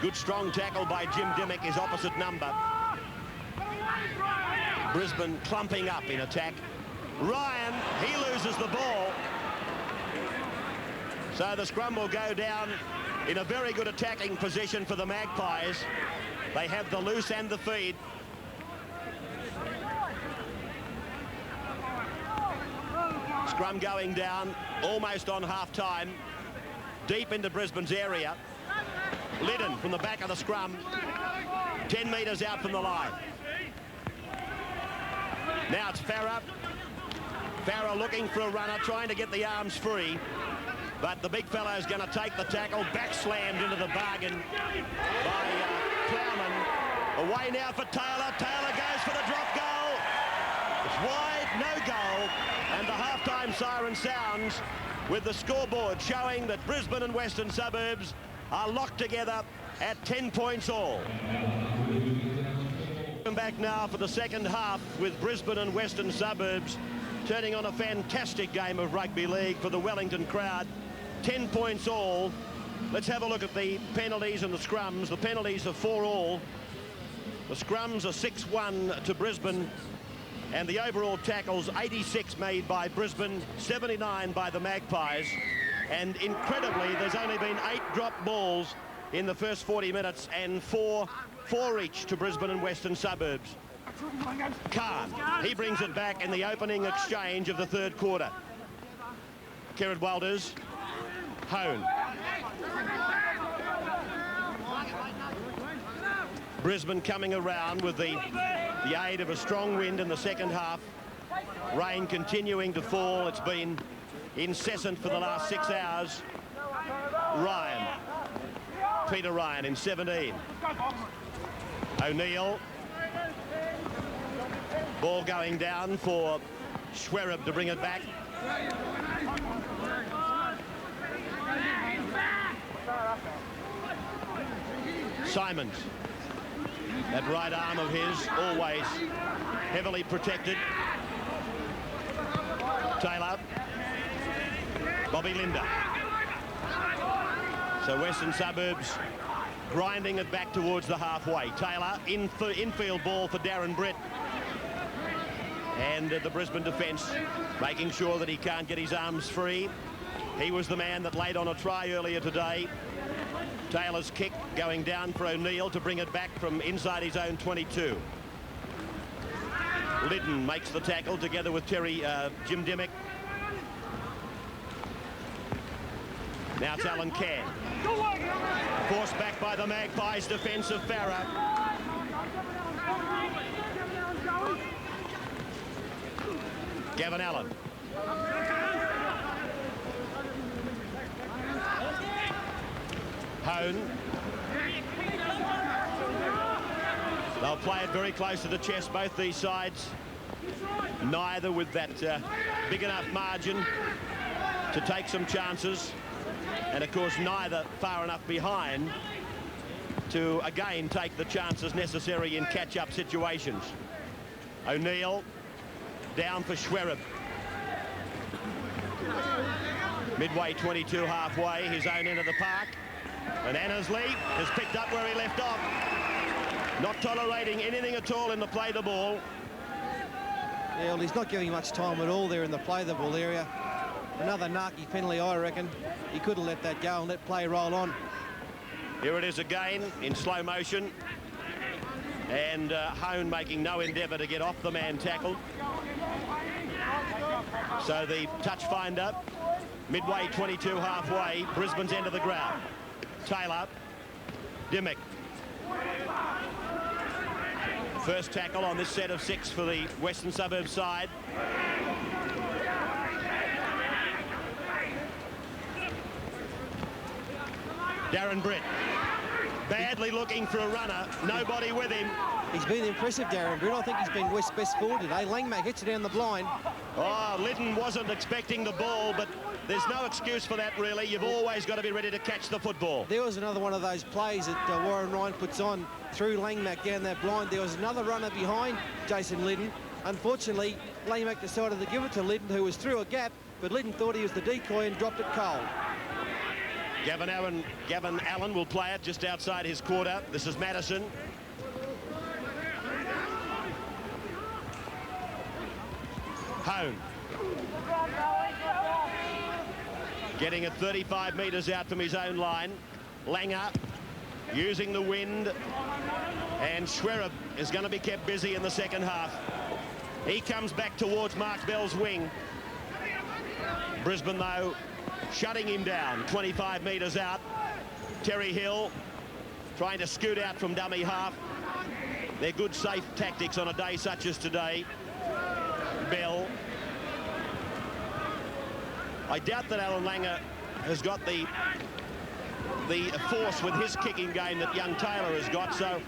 Good strong tackle by Jim Dimmick, his opposite number. Brisbane clumping up in attack. Ryan, he loses the ball. So the scrum will go down in a very good attacking position for the Magpies. They have the loose and the feed. Scrum going down almost on half-time. Deep into Brisbane's area. Liddon from the back of the scrum. 10 metres out from the line. Now it's Farah. Farah looking for a runner, trying to get the arms free. But the big fellow is going to take the tackle. Back slammed into the bargain by Plowman. Away now for Taylor. Taylor goes for the drop goal. It's wide, no goal. And the halftime siren sounds with the scoreboard showing that Brisbane and Western Suburbs are locked together at 10 points all. Come back now for the second half with Brisbane and Western Suburbs turning on a fantastic game of rugby league for the Wellington crowd. 10 points all. Let's have a look at the penalties and the scrums. The penalties are 4 all. The scrums are 6-1 to Brisbane. And the overall tackles, 86 made by Brisbane, 79 by the Magpies. And incredibly, there's only been 8 drop balls in the first 40 minutes and 4 each to Brisbane and Western Suburbs. Khan, he brings it back in the opening exchange of the third quarter. Kerrod Walters. Hone. Brisbane coming around with the aid of a strong wind in the second half. Rain continuing to fall. It's been incessant for the last 6 hours. Ryan. Peter Ryan in 17. O'Neill. Ball going down for Schwereb to bring it back. Simons. That right arm of his, always heavily protected. Taylor. Bobby Linder. So Western Suburbs grinding it back towards the halfway. Taylor, infield ball for Darren Britt. And the Brisbane defence making sure that he can't get his arms free. He was the man that laid on a try earlier today. Taylor's kick going down for O'Neill to bring it back from inside his own 22. Liddon makes the tackle together with Jim Dimmick. Now it's Alan Cann. Forced back by the Magpies defence of Farah. Gavin Allen. Hone. They'll play it very close to the chest, both these sides. Neither with that big enough margin to take some chances. And, of course, neither far enough behind to, again, take the chances necessary in catch-up situations. O'Neill down for Schwereb. Midway 22 halfway, his own end of the park. And Annesley has picked up where he left off. Not tolerating anything at all in the play the ball. Yeah, well, he's not giving much time at all there in the play the ball area. Another narky penalty, I reckon. He could have let that go and let play roll on. Here it is again in slow motion. And Hone making no endeavour to get off the man tackled. So the touch finder, midway 22 halfway, Brisbane's end of the ground. Taylor, Dimmick. First tackle on this set of 6 for the Western Suburbs side. Darren Britt, badly looking for a runner, nobody with him. He's been impressive, Darren Britt. I think he's been West's best forward today. Langmack hits it down the blind. Oh, Lytton wasn't expecting the ball, but there's no excuse for that, really. You've always got to be ready to catch the football. There was another one of those plays that Warren Ryan puts on through Langmack down that blind. There was another runner behind Jason Lytton. Unfortunately, Langmack decided to give it to Lytton, who was through a gap, but Lytton thought he was the decoy and dropped it cold. Gavin Allen will play it just outside his quarter. This is Madison. Hone. Getting it 35 metres out from his own line. Langer using the wind. And Schwereb is going to be kept busy in the second half. He comes back towards Mark Bell's wing. Brisbane, though, shutting him down 25 metres out. Terry Hill trying to scoot out from dummy half. They're good, safe tactics on a day such as today. Bell. I doubt that Alan Langer has got the force with his kicking game that young Taylor has got, so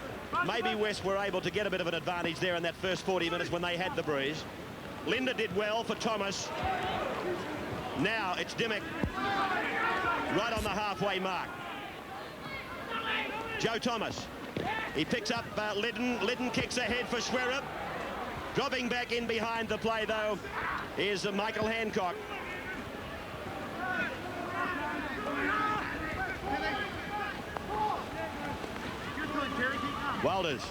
maybe West were able to get a bit of an advantage there in that first 40 minutes when they had the breeze. Linda did well for Thomas. Now it's Dimmick right on the halfway mark. Joe Thomas. He picks up Lytton. Lytton kicks ahead for Schwereb. Dropping back in behind the play, though, is Michael Hancock. Walters.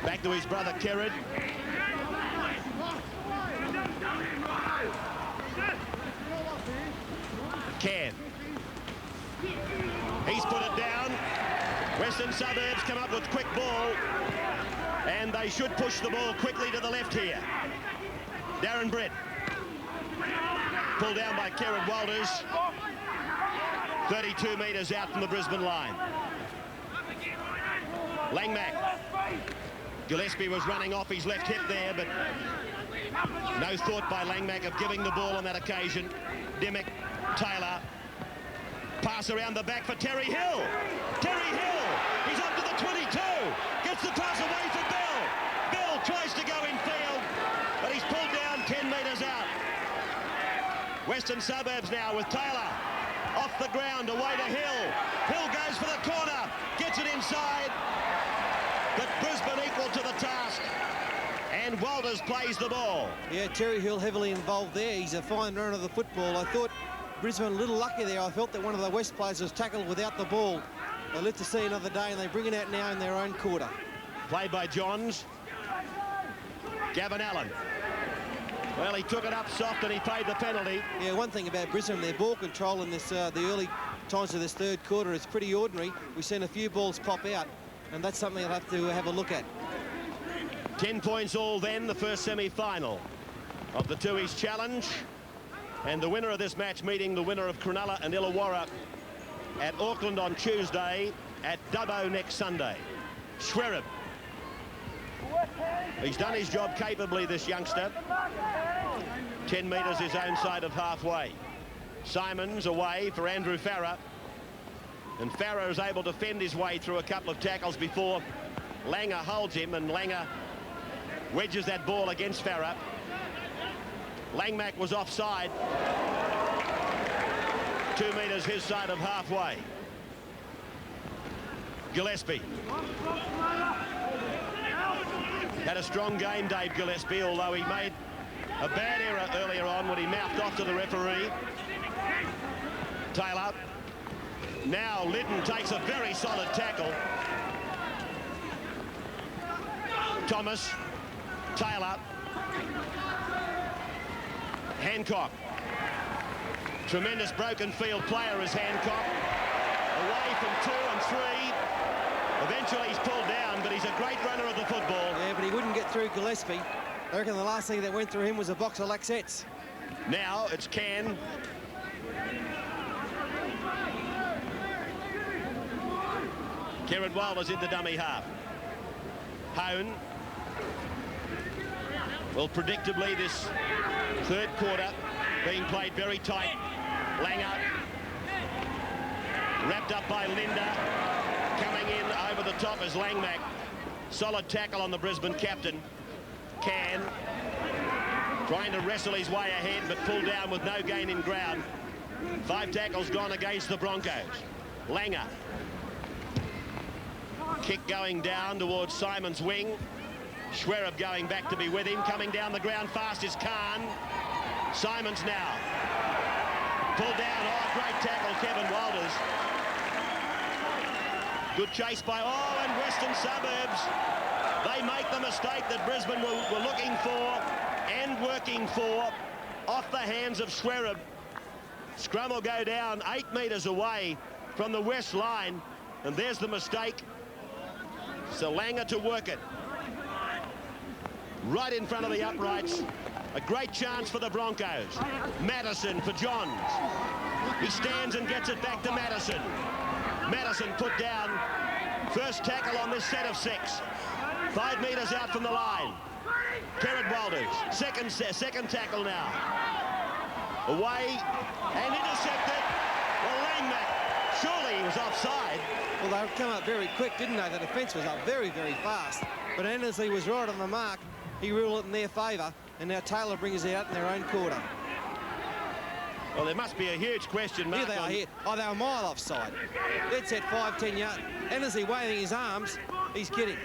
Back to his brother, Kerrod. Can. He's put it down. Western Suburbs come up with quick ball. And they should push the ball quickly to the left here. Darren Britt. Pulled down by Kerrod Walters. 32 metres out from the Brisbane line. Langmack. Gillespie was running off his left hip there, but no thought by Langmack of giving the ball on that occasion. Dimmick, Taylor. Pass around the back for Terry Hill. Terry Hill. He's up to the 22. Gets the pass away for Bell. Bell tries to go in field, but he's pulled down 10 metres out. Western Suburbs now with Taylor. Off the ground, away to Hill. Hill goes for the corner. Gets it inside. But Brisbane equal to the task. And Walters plays the ball. Yeah, Terry Hill heavily involved there. He's a fine runner of the football. I thought Brisbane a little lucky there. I felt that one of the West players was tackled without the ball. They live to see another day, and they bring it out now in their own quarter. Played by Johns. Gavin Allen. Well, he took it up soft and he paid the penalty. Yeah, one thing about Brisbane, their ball control in this the early times of this third quarter is pretty ordinary. We've seen a few balls pop out, and that's something I'll have to have a look at. 10 points all then, the first semi-final of the Tooheys Challenge. And the winner of this match meeting the winner of Cronulla and Illawarra at Auckland on Tuesday, at Dubbo next Sunday. Schwereb. He's done his job capably, this youngster. 10 metres his own side of halfway. Simons away for Andrew Farrer. And Farrer is able to fend his way through a couple of tackles before Langer holds him, and Langer wedges that ball against Farrer. Langmack was offside. 2 metres his side of halfway. Gillespie. Had a strong game, Dave Gillespie, although he made a bad error earlier on when he mouthed off to the referee. Taylor. Now Lytton takes a very solid tackle. Thomas, Taylor, Hancock. Tremendous broken field player is Hancock. Away from 2 and 3. Eventually he's pulled down, but he's a great runner of the football. Yeah, but he wouldn't get through Gillespie. I reckon the last thing that went through him was a box of laxettes. Now it's Can. Kieran Wilder's in the dummy half. Hone. Well, predictably, this third quarter being played very tight. Langer. Wrapped up by Linda. Coming in over the top is Langmack. Solid tackle on the Brisbane captain. Can. Trying to wrestle his way ahead, but pulled down with no gain in ground. 5 tackles gone against the Broncos. Langer. Kick going down towards Simon's wing. Schwerab going back to be with him. Coming down the ground fast is Khan. Simons now. Pulled down. Oh, great tackle, Kevin Walters. Good chase by, and Western Suburbs. They make the mistake that Brisbane were looking for and working for off the hands of Schwerab. Scrum will go down 8 metres away from the west line, and there's the mistake. So Langer to work it. Right in front of the uprights. A great chance for the Broncos. Madison for Johns. He stands and gets it back to Madison. Madison put down. First tackle on this set of 6. 5 metres out from the line. Kerrod Walters. Second tackle now. Away and intercepted. Well, Langmack, surely he was offside. Well, they come up very quick, didn't they? The defence was up very, very fast. But Annesley was right on the mark. He ruled it in their favour, and now Taylor brings it out in their own quarter. Well, there must be a huge question mark. Here they are here. Oh, they were a mile offside. Dead set 5-10 yards. Annesley waving his arms. He's kidding.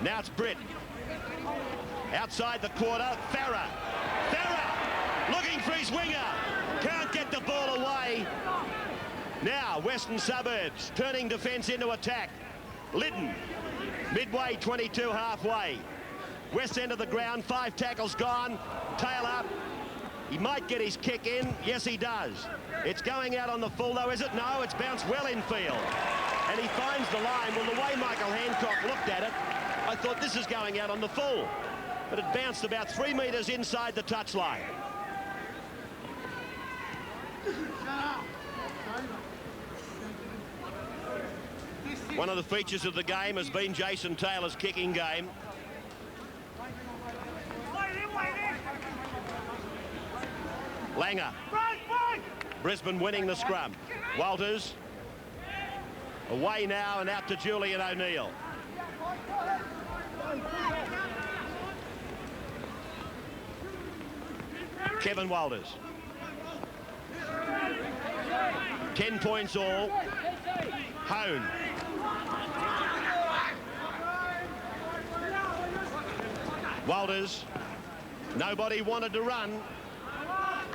Now it's Britt. Outside the quarter, Farah. Farah looking for his winger. Can't get the ball away. Now, Western Suburbs turning defence into attack. Lytton, midway, 22 halfway. West end of the ground, 5 tackles gone. Taylor, he might get his kick in. Yes, he does. It's going out on the full, though, is it? No, it's bounced well infield. And he finds the line. Well, the way Michael Hancock looked at it, I thought this is going out on the full. But it bounced about 3 metres inside the touchline. One of the features of the game has been Jason Taylor's kicking game. Langer. Brisbane winning the scrum. Walters. Away now and out to Julian O'Neill. Kevin Walters. 10 points all. Hone. Walters. Nobody wanted to run.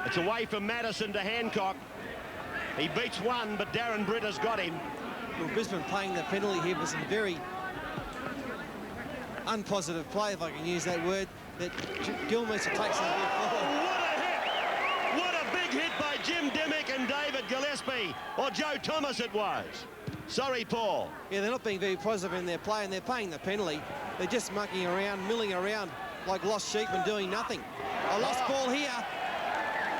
It's away from Madison to Hancock. He beats one, but Darren Britt has got him. Well, Brisbane playing the penalty here for some very unpositive play, if I can use that word, that Gilmeister takes them forward. What a hit! What a big hit by Jim Dimmick and David Gillespie, or Joe Thomas it was. Sorry, Paul. Yeah, they're not being very positive in their play, and they're paying the penalty. They're just mucking around, milling around like lost sheep and doing nothing. A lost ball here.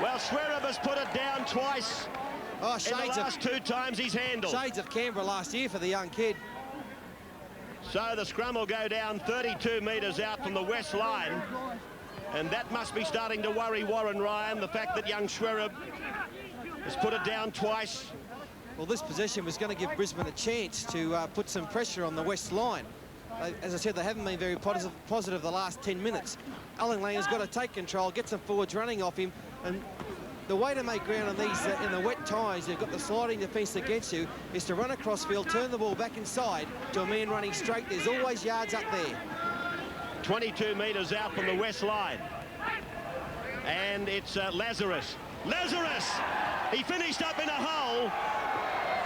Well, Schwerab has put it down twice. Oh, in the last 2 times he's handled. Shades of Canberra last year for the young kid. So the scrum will go down 32 metres out from the west line. And that must be starting to worry Warren Ryan, the fact that young Schwerab has put it down twice. Well, this possession was going to give Brisbane a chance to put some pressure on the west line. As I said, they haven't been very positive the last 10 minutes. Alan Langer's got to take control, get some forwards running off him, and the way to make ground on these in the wet ties, you've got the sliding defence against you, is to run across field, turn the ball back inside to a man running straight. There's always yards up there. 22 metres out from the west line. And it's Lazarus. Lazarus! He finished up in a hole.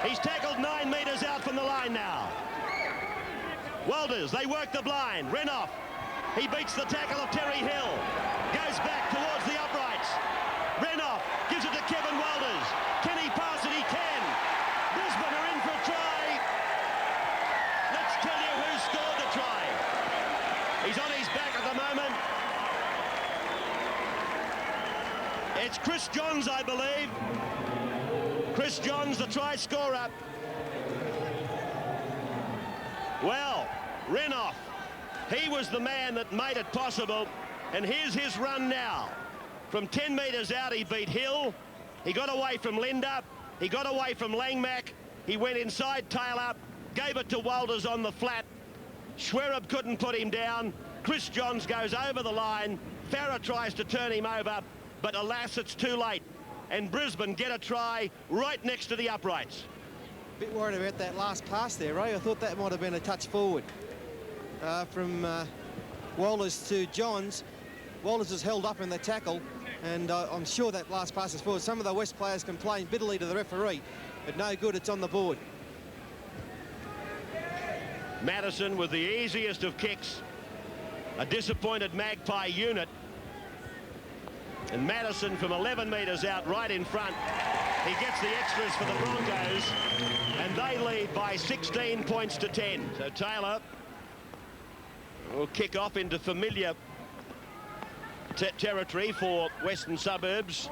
He's tackled 9 metres out from the line now. Walters, they work the blind. Renoff, he beats the tackle of Terry Hill. Goes back towards the uprights. Renoff gives it to Kevin Walters. Can he pass it? He can. Brisbane are in for a try. Let's tell you who scored the try. He's on his back at the moment. It's Chris Johns, I believe. Chris Johns, the try scorer. Well, Renoff, he was the man that made it possible, and here's his run now. From 10 metres out, he beat Hill. He got away from Linda. He got away from Langmack. He went inside tail up, gave it to Walters on the flat. Schwerab couldn't put him down. Chris Johns goes over the line. Farah tries to turn him over, but alas, it's too late. And Brisbane get a try right next to the uprights. Bit worried about that last pass there, Ray. I thought that might have been a touch forward from Walters to Johns. Walters was held up in the tackle, and I'm sure that last pass is forward. Some of the West players complained bitterly to the referee, but no good, it's on the board. Madison with the easiest of kicks. A disappointed Magpie unit. And Madison from 11 metres out right in front. He gets the extras for the Broncos, and they lead by 16 points to 10. So Taylor will kick off into familiar territory for Western Suburbs.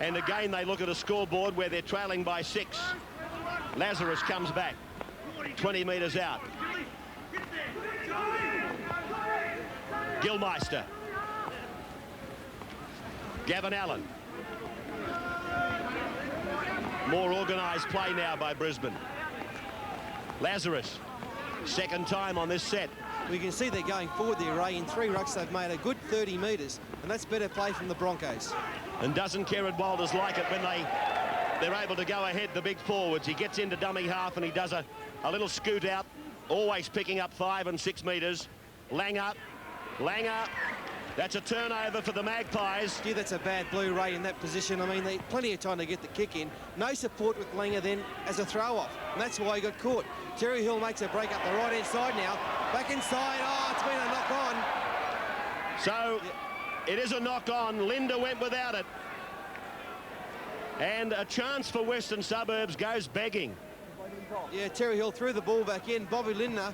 And again, they look at a scoreboard where they're trailing by 6. Lazarus comes back, 20 metres out. Gilmeister. Gavin Allen. More organised play now by Brisbane. Lazarus, second time on this set. We can see they're going forward there, Ray. In 3 rucks, they've made a good 30 metres, and that's better play from the Broncos. And doesn't Kerrod Walters like it when they're able to go ahead, the big forwards. He gets into dummy half and he does a little scoot out, always picking up 5 and 6 metres. Langer. That's a turnover for the Magpies. Gee, that's a bad blue, Ray, in that position. I mean, they plenty of time to get the kick in. No support with Langer then as a throw-off, and that's why he got caught. Terry Hill makes a break up the right-hand side now. Back inside. Oh, it's been a knock-on. So, it is a knock-on. Linda went without it. And a chance for Western Suburbs goes begging. Yeah, Terry Hill threw the ball back in. Bobby Lindner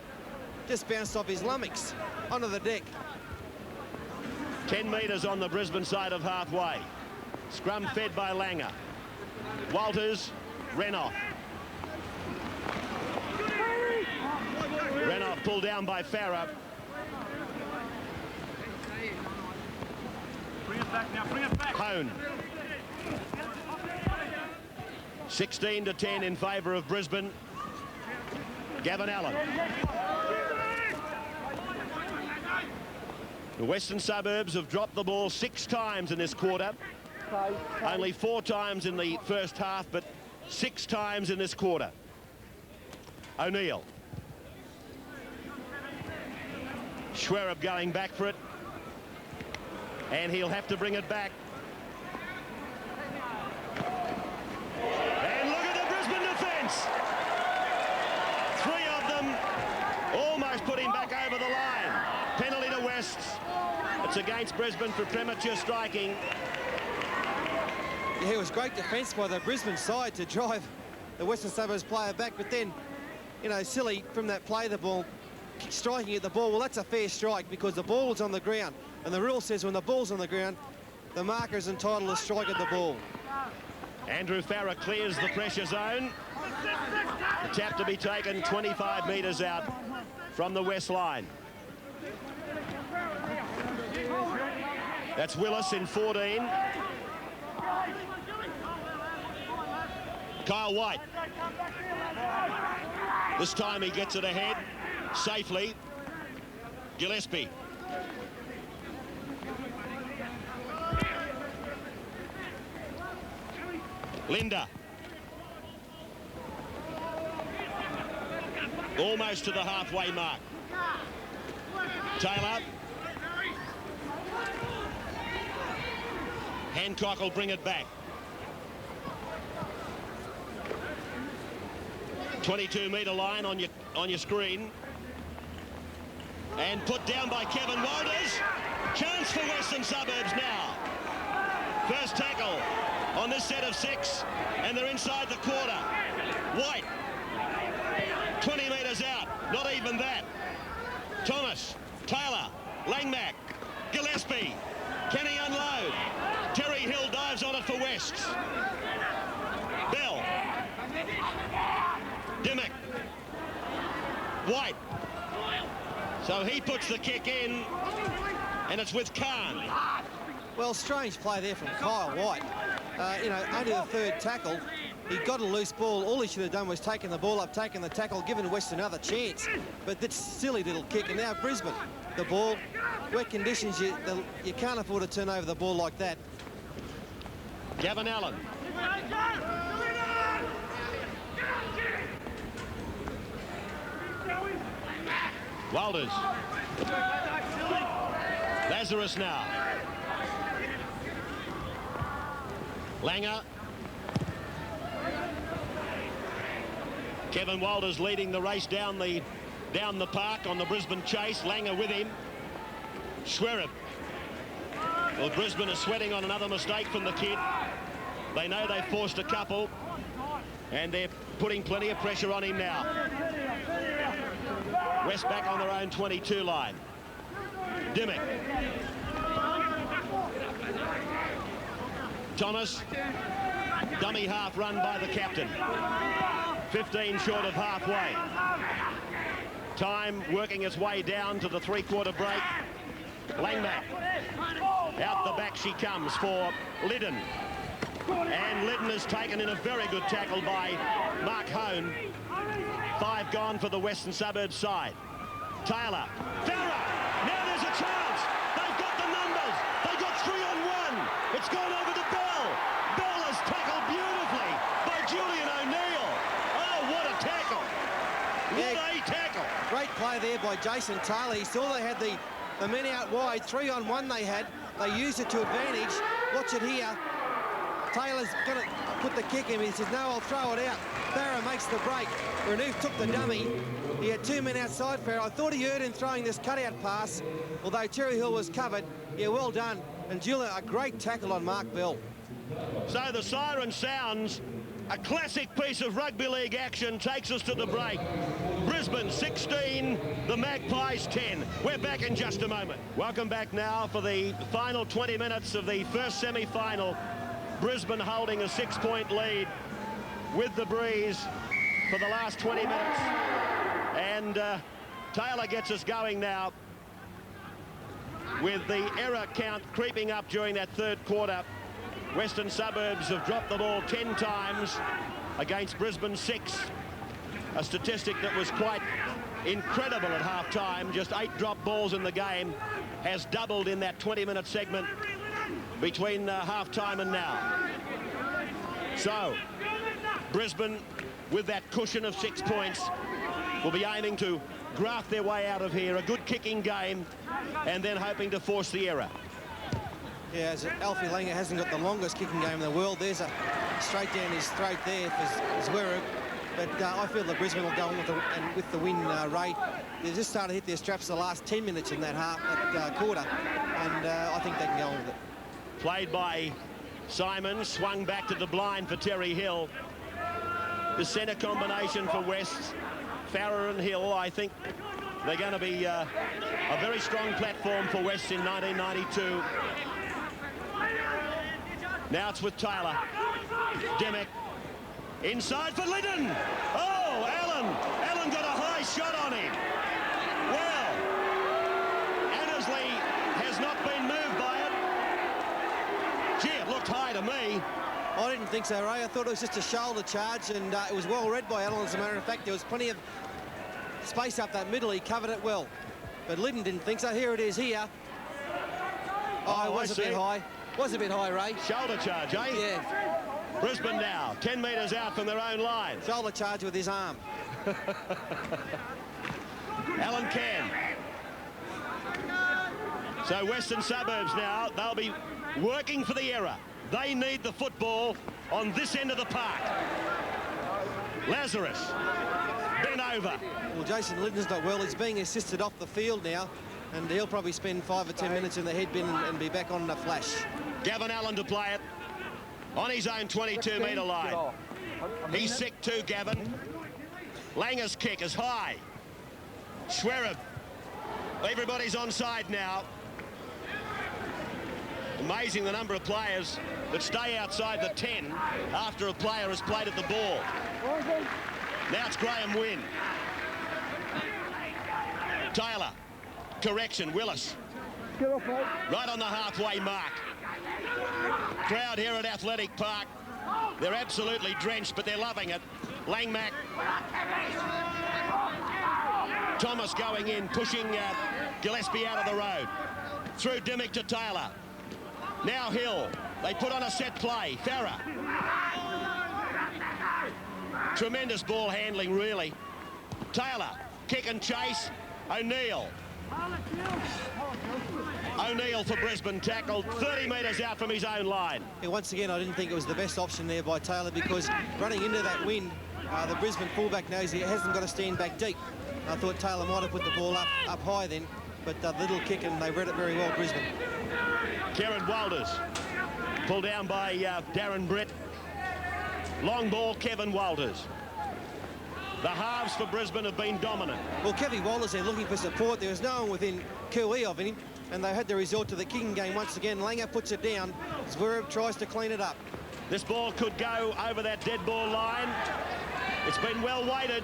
just bounced off his lummox onto the deck. 10 metres on the Brisbane side of halfway. Scrum fed by Langer. Walters, Renoff. Renoff pulled down by Farah. Bring it back now, bring it back. Hone. 16 to 10 in favour of Brisbane. Gavin Allen. The Western Suburbs have dropped the ball 6 times in this quarter. Only 4 times in the first half, but 6 times in this quarter. O'Neill. Schwerab going back for it. And he'll have to bring it back. And look at the Brisbane defence. 3 of them almost put him back over the line. Penalty to Wests. It's against Brisbane for premature striking. Yeah, it was great defence by the Brisbane side to drive the Western Suburbs player back, but then, you know, silly from that play, the ball, striking at the ball. Well, that's a fair strike because the ball's on the ground, and the rule says when the ball's on the ground, the marker is entitled to strike at the ball. Andrew Farah clears the pressure zone. The tap to be taken 25 metres out from the west line. That's Willis in 14. Kyle White. This time he gets it ahead safely. Gillespie. Linda. Almost to the halfway mark. Taylor. Hancock will bring it back. 22-metre line on your screen. And put down by Kevin Walters. Chance for Western Suburbs now. First tackle on this set of 6, and they're inside the quarter. White, 20 metres out, not even that. Thomas, Taylor, Langmack, Gillespie. Can he unload? Terry Hill dives on it for Wests. Bell. Dimmock. White. So he puts the kick in, and it's with Khan. Well, strange play there from Kyle White. You know, only the third tackle. He got a loose ball. All he should have done was taken the ball up, taken the tackle, given West another chance. But that's a silly little kick. And now Brisbane, the ball, wet conditions, you can't afford to turn over the ball like that. Gavin Allen. Walters. Lazarus now. Langer. Kevin Walters leading the race down the park on the Brisbane chase. Langer with him. Schwerin. Well, Brisbane is sweating on another mistake from the kid. They know they've forced a couple, and they're putting plenty of pressure on him now. West back on their own 22 line. Dimmock. Thomas. Dummy half run by the captain. 15 short of halfway. Time working its way down to the three-quarter break. Langmack. Out the back she comes for Liddon. And Liddon is taken in a very good tackle by Mark Hone. 5 gone for the Western Suburbs side. Taylor. Farah. Now there's a chance. They've got the numbers. They've got 3 on 1. It's gone over to Bell. Bell is tackled beautifully by Julian O'Neill. Oh, what a tackle. What a tackle. Great play there by Jason Taylor. He saw they had the men out wide. 3 on 1 they had. They used it to advantage. Watch it here. Taylor's going to put the kick in. He says, no, I'll throw it out. Farah makes the break. Renouf took the dummy. He had 2 men outside Farah. I thought he heard him throwing this cutout pass, although Terry Hill was covered. Yeah, well done. And Julian, a great tackle on Mark Bell. So the siren sounds. A classic piece of rugby league action takes us to the break. Brisbane 16, the Magpies 10. We're back in just a moment. Welcome back now for the final 20 minutes of the first semi-final. Brisbane holding a 6-point lead with the breeze for the last 20 minutes. And Taylor gets us going now with the error count creeping up during that third quarter. Western Suburbs have dropped the ball 10 times against Brisbane 6. A statistic that was quite incredible at half-time. Just 8 drop balls in the game has doubled in that 20-minute segment between half-time and now. So, Brisbane, with that cushion of 6 points, will be aiming to graft their way out of here. A good kicking game, and then hoping to force the error. Yeah, as Alfie Langer hasn't got the longest kicking game in the world. There's a straight down his throat there for Zwerug. But I feel that Brisbane will go on with the win rate. They've just started to hit their straps the last 10 minutes in that quarter, and I think they can go on with it. Played by Simon, swung back to the blind for Terry Hill. The centre combination for West, Farah and Hill, I think they're going to be a very strong platform for West in 1992. Now it's with Taylor. Dimmock. Inside for Liddon. Oh, Allen got a high shot on him. Well, Annesley has not been moved by it. Gee, it looked high to me. I didn't think so, Ray. I thought it was just a shoulder charge, and it was well read by Allen. As a matter of fact, there was plenty of space up that middle. He covered it well. But Liddon didn't think so. Here it is here. Oh, it was a bit high. Was a bit high, Ray. Shoulder charge, eh? Yeah. Brisbane now, 10 metres out from their own line. Shoulder charge with his arm. Allen can. So Western Suburbs now, they'll be working for the error. They need the football on this end of the park. Lazarus. bent over. Well, Jason Linden's not well. He's being assisted off the field now, and he'll probably spend 5 or 10 minutes in the head bin and be back on in a flash. Gavin Allen to play it on his own 22-metre line. He's sick too, Gavin. Langer's kick is high. Suburbs. Everybody's onside now. Amazing the number of players that stay outside the 10 after a player has played at the ball. Now it's Graham Wynn. Taylor. Correction, Willis. Right on the halfway mark. Crowd here at Athletic Park. They're absolutely drenched, but they're loving it. Langmack. Thomas going in, pushing Gillespie out of the road. Through Dimmick to Taylor. Now Hill. They put on a set play. Farah. Tremendous ball handling, really. Taylor. Kick and chase. O'Neill. O'Neill for Brisbane, tackled 30 metres out from his own line. Yeah, once again, I didn't think it was the best option there by Taylor, because running into that wind, the Brisbane fullback knows he hasn't got to stand back deep. I thought Taylor might have put the ball up high then, but the little kick, and they read it very well, Brisbane. Kieran Walters, pulled down by Darren Britt. Long ball, Kevin Walters. The halves for Brisbane have been dominant. Well, Kevin Walters, they're looking for support. There was no one within QE of him, and they had to resort to the kicking game once again. Langer puts it down. Suburbs tries to clean it up. This ball could go over that dead ball line. It's been well weighted.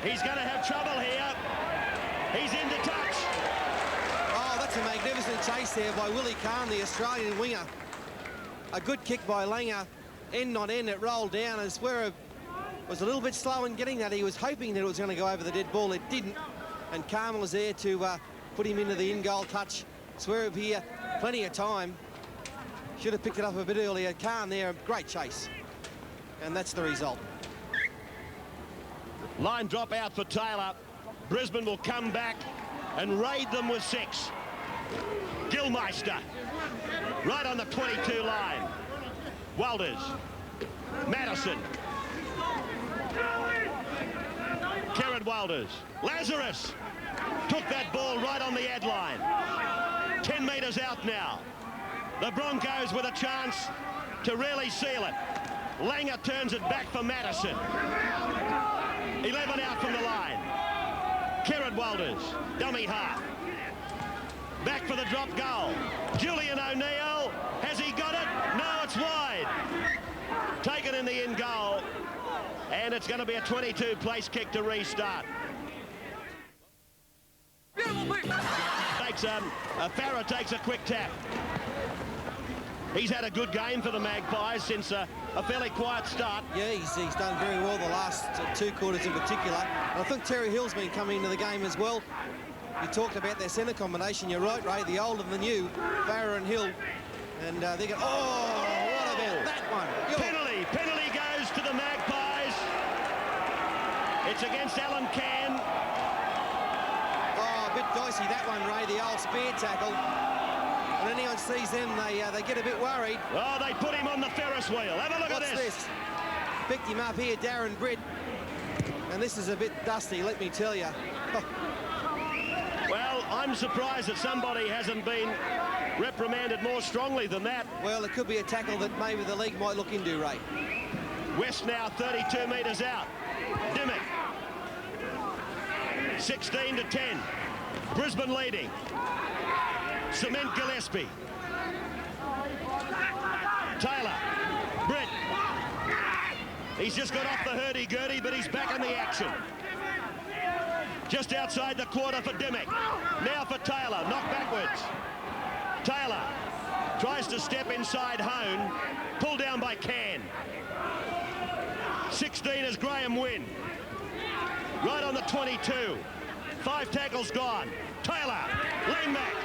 He's going to have trouble here. He's into touch. Oh, that's a magnificent chase there by Willie Kahn, the Australian winger. A good kick by Langer. End on end, it rolled down, and Suburbs was a little bit slow in getting that. He was hoping that it was going to go over the dead ball. It didn't, and Kahn was there to put him into the in-goal touch. Suburbs here, plenty of time. Should have picked it up a bit earlier. Kahn there, great chase. And that's the result. Line drop out for Taylor. Brisbane will come back and raid them with 6. Gilmeister, right on the 22 line. Walters, Madison. Kieran Walters. Lazarus took that ball right on the ad line. 10 metres out now. The Broncos with a chance to really seal it. Langer turns it back for Madison. 11 out from the line. Kieran Walters, dummy half. Back for the drop goal. Julian O'Neill, has he got it? No, it's wide. Taken in the in goal. And it's going to be a 22 place kick to restart. Farah takes a quick tap. He's had a good game for the Magpies since a fairly quiet start. Yeah, he's done very well the last 2 quarters in particular. And I think Terry Hill's been coming into the game as well. You talked about their centre combination. You're right, Ray, the old and the new, Farah and Hill. And they go, oh, what about that one? Penalty goes to the Magpies. It's against Alan Cann. Oh, a bit dicey that one, Ray, the old spear tackle. When anyone sees them, they get a bit worried. Oh, they put him on the Ferris wheel. Have a look at this. Picked him up here, Darren Britt. And this is a bit dusty, let me tell you. Well, I'm surprised that somebody hasn't been reprimanded more strongly than that. Well, it could be a tackle that maybe the league might look into, Ray. West now 32 metres out. Dimmick. 16 to 10. Brisbane leading. Cement Gillespie. Taylor. Britt. He's just got off the hurdy-gurdy, but he's back in the action. Just outside the quarter for Dimmick. Now for Taylor. Knock backwards. Taylor tries to step inside Hone. Pulled down by Cann. 16 is Graham Wynn. Right on the 22. 5 tackles gone. Taylor. Langmack.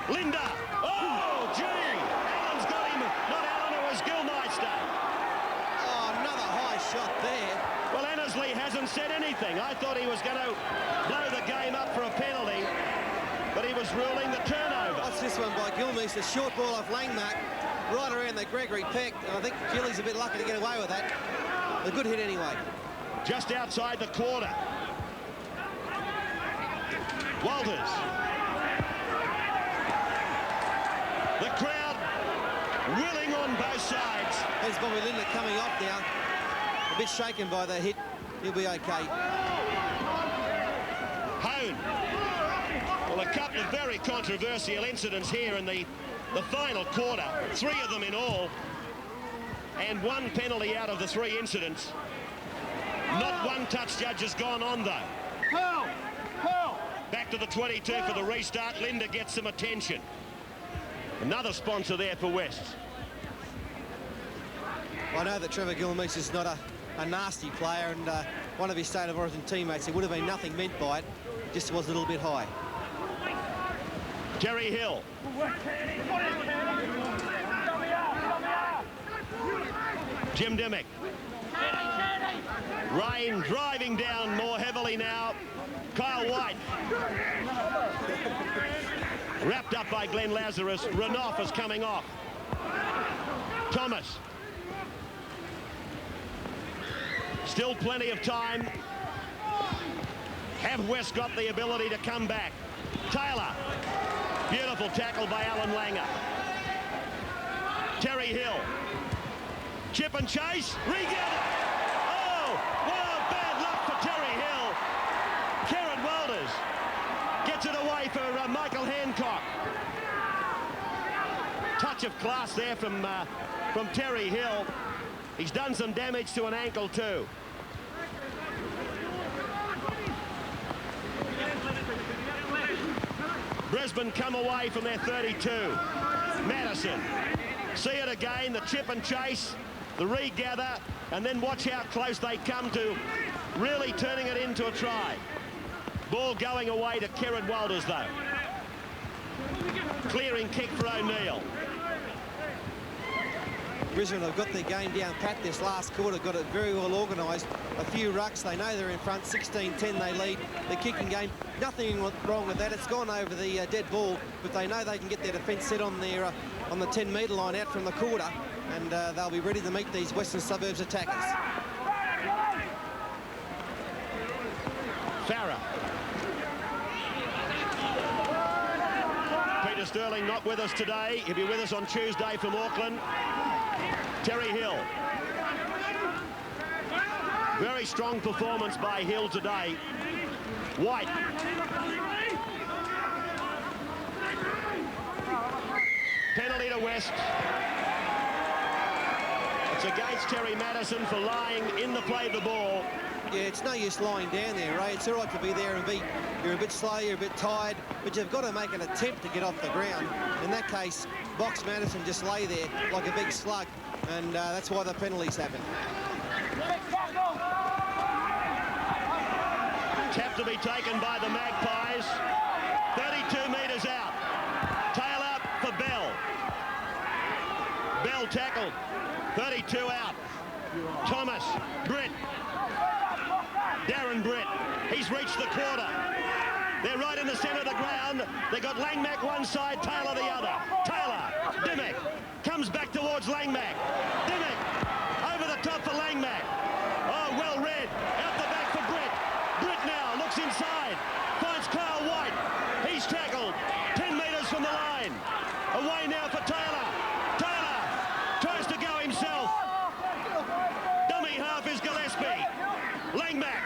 Linda. Oh, gee. Allen's got him. Not Allen, it was Gilmeister. Oh, another high shot there. Well, Annesley hasn't said anything. I thought he was going to blow the game up for a penalty, but he was ruling the turnover. What's this one by Gilmeister? Short ball off Langmack, right around the Gregory Peck. And I think Gilly's a bit lucky to get away with that. A good hit anyway. Just outside the quarter. Walters. The crowd willing on both sides. There's Bobby Lindner coming off now. A bit shaken by the hit. He'll be okay. Hone. Well, a couple of very controversial incidents here in the final quarter. 3 of them in all. And 1 penalty out of the 3 incidents. Not one touch judge has gone on, though. Back to the 22 for the restart. Linda gets some attention. Another sponsor there for West. I know that Trevor Gilmese is not a nasty player, and one of his State of Origin teammates, there would have been nothing meant by it. Just was a little bit high. Terry Hill. Jim Dimmick. Rain driving down more heavily now. Kyle White. Wrapped up by Glenn Lazarus. Renouf is coming off. Thomas. Still plenty of time. Have West got the ability to come back? Taylor. Beautiful tackle by Alan Langer. Terry Hill. Chip and chase. Regather. Oh, wow, bad luck for Terry Hill. Karen Walters gets it away for Michael Hancock. Touch of class there from Terry Hill. He's done some damage to an ankle too. Brisbane come away from their 32. Madison. See it again, the chip and chase, the regather, and then watch how close they come to really turning it into a try. Ball going away to Kerrod Walters, though. Clearing kick for O'Neill. Brisbane have got their game down pat this last quarter, got it very well organised. A few rucks, they know they're in front, 16-10 they lead. The kicking game, nothing wrong with that. It's gone over the dead ball, but they know they can get their defence set on their on the 10-metre line out from the quarter, and they'll be ready to meet these Western Suburbs attackers. Farah. Peter Sterling not with us today. He'll be with us on Tuesday from Auckland. Terry Hill. Very strong performance by Hill today. White. Penalty to West. It's against Terry Madison for lying in the play of the ball. Yeah, it's no use lying down there, Ray. It's all right to be there and you're a bit slow, you're a bit tired, but you've got to make an attempt to get off the ground. In that case, Box Madison just lay there like a big slug, and that's why the penalties happen. Tap to be taken by the Magpies. 32 metres out. Tail up for Bell. Bell tackled. 32 out. Thomas. Britt. Darren Britt. He's reached the quarter. They're right in the centre of the ground. They got Langmack one side, Taylor the other. Taylor. Dimmick. Comes back towards Langmack. Dimmick. Over the top for Langmack. Oh, well read. Out the back for Britt. Britt now looks inside. Finds Kyle White. He's tackled. 10 metres from the line. Away now for Taylor. Taylor tries to go himself. Dummy half is Gillespie. Langmack.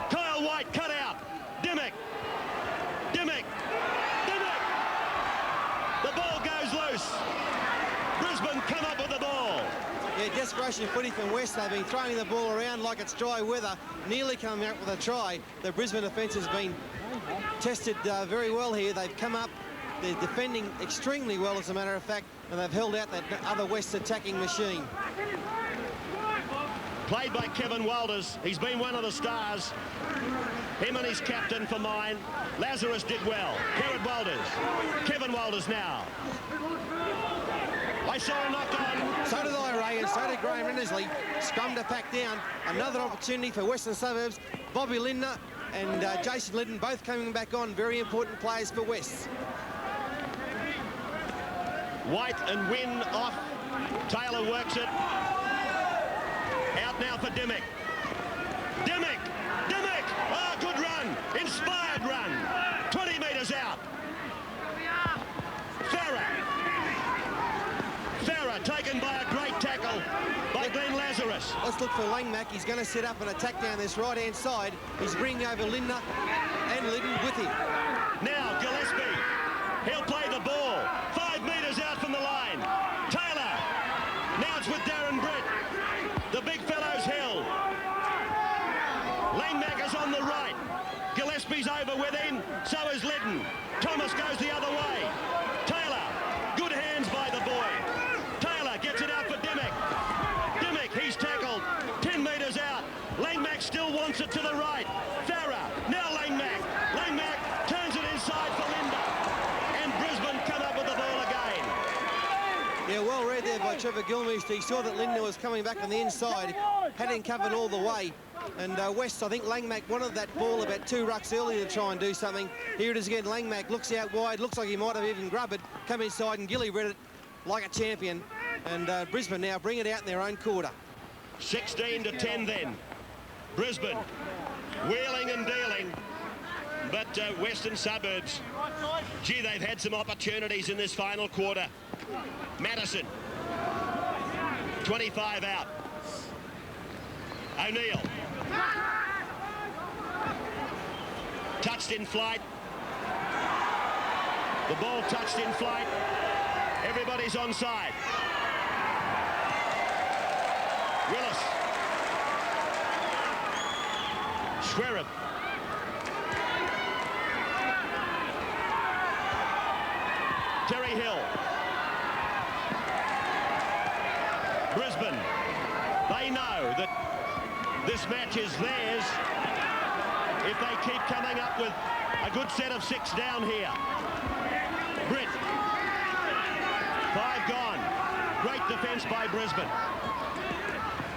Kyle White cut out. Dimmick. Dimmick. Dimmick. The ball goes loose. Brisbane come up with the ball. Yeah, desperation footy from West. They've been throwing the ball around like it's dry weather, nearly coming up with a try. The Brisbane defence has been tested very well here. They've come up, they're defending extremely well, as a matter of fact, and they've held out that other West attacking machine. Played by Kevin Walters. He's been one of the stars. Him and his captain for mine. Lazarus did well. Kerrod Walters. Kevin Walters now. I saw a knock on. So did I, Ray, and so did Graham Rennersley. Scrum to pack down. Another opportunity for Western Suburbs. Bobby Lindner and Jason Liddon both coming back on. Very important players for West. White and Wynn off. Taylor works it. Out now for Dimmick. Dimmick! Dimmick! Oh, good run. Inspired run. 20 metres out. Farah taken by a great tackle by Glenn Lazarus. Let's look for Langmack. He's going to set up an attack down this right-hand side. He's bringing over Lindner and Liddon with him. Now Gillespie. He'll play the ball. 5 metres out from the line. Taylor. Now it's with Darren Britt. The big fellow's held. Langmack is on the right. Gillespie's over with him. So is Liddon. Thomas goes the other way. Taylor. Good hands by the boy. Taylor gets it out for Dimmick. Dimmick, he's tackled. 10 metres out. Langmack still wants it to the right. Farah. Now Langmack. Langmack turns it inside for Linda. And Brisbane come up with the ball again. Yeah, well read there by Trevor Gilmeister. He saw that Lindner was coming back on the inside, had him covered all the way. And West, I think Langmack wanted that ball about 2 rucks early to try and do something. Here it is again. Langmack looks out wide, looks like he might have even grabbed it, come inside, and Gilly read it like a champion. And Brisbane now bring it out in their own quarter. 16 to 10 then. Brisbane wheeling and dealing. But Western Suburbs, gee, they've had some opportunities in this final quarter. Madison, 25 out. O'Neill. Touched in flight. The ball touched in flight. Everybody's onside. Willis. Schwerab. Terry Hill. Brisbane. They know that this match is theirs if they keep coming up with a good set of 6 down here. Britt. 5 gone. Great defence by Brisbane.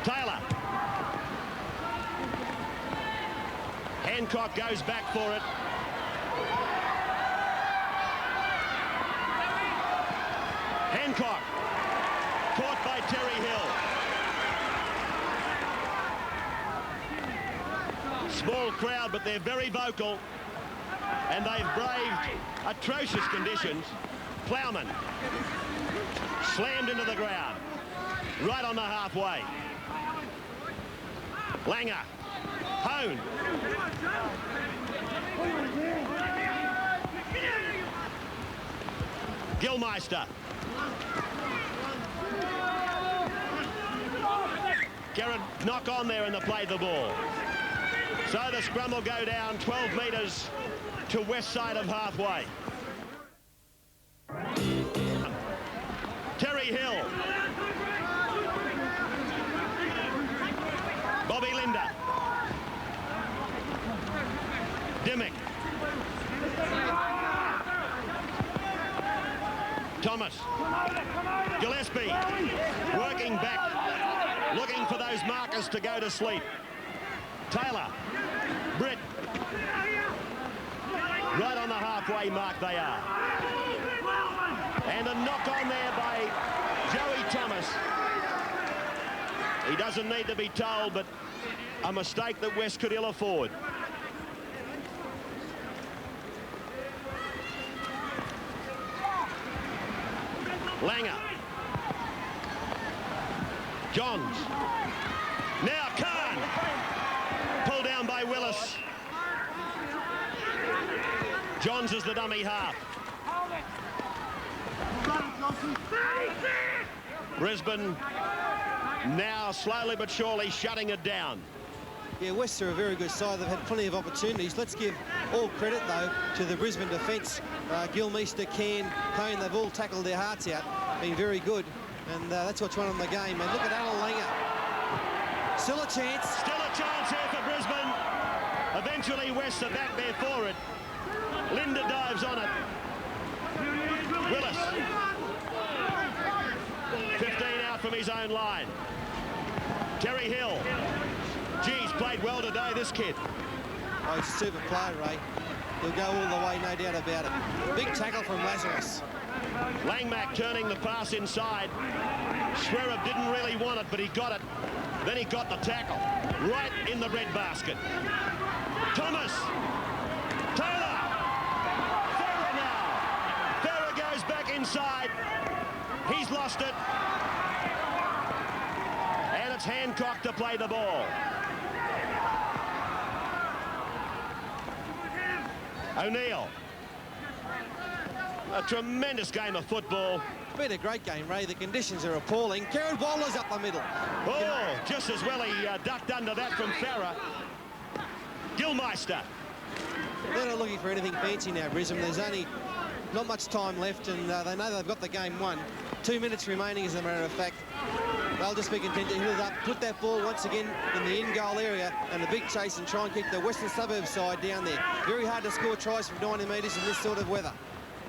Taylor. Hancock goes back for it. Hancock. Caught by Terry Hill. Small crowd, but they're very vocal. And they've braved atrocious conditions. Plowman. Slammed into the ground. Right on the halfway. Langer. Hone. Gilmeister. Garrett knock on there and they play the ball. So the scrum will go down 12 metres to west side of halfway. Terry Hill. Bobby Linder. Dimmick. Thomas. Gillespie working back, looking for those markers to go to sleep. Taylor. Britt. Right on the halfway mark they are. And a knock on there by Joey Thomas. He doesn't need to be told, but a mistake that West could ill afford. Langer. Johns. Now Khan. Pulled down by Willis. Johns is the dummy half. Brisbane now slowly but surely shutting it down. Yeah, West are a very good side. They've had plenty of opportunities. Let's give all credit, though, to the Brisbane defence. Gilmeister, Cairn, Hone, they've all tackled their hearts out, been very good. And that's what's won them the game. And look at Alan Langer. Still a chance. Still a chance here for Brisbane. Eventually, West are back there for it. Linder dives on it. Willis. 15 out from his own line. Terry Hill. Geez, played well today, this kid. Oh, he's a super player, Ray. He'll go all the way, no doubt about it. Big tackle from Lazarus. Langmack turning the pass inside. Schwerab didn't really want it, but he got it. Then he got the tackle right in the breadbasket. Thomas. Taylor. Farah now. Farah goes back inside. He's lost it. And it's Hancock to play the ball. O'Neill. A tremendous game of football. It's been a great game, Ray. The conditions are appalling. Karen Waller's up the middle. Oh, just as well he ducked under that from Farah. Gilmeister. They're not looking for anything fancy now, Brisbane. There's only not much time left, and they know they've got the game won. 2 minutes remaining, as a matter of fact. They'll just be content to hit it up, put that ball once again in the in-goal area, and a big chase and try and keep the Western Suburbs side down there. Very hard to score tries from 90 metres in this sort of weather.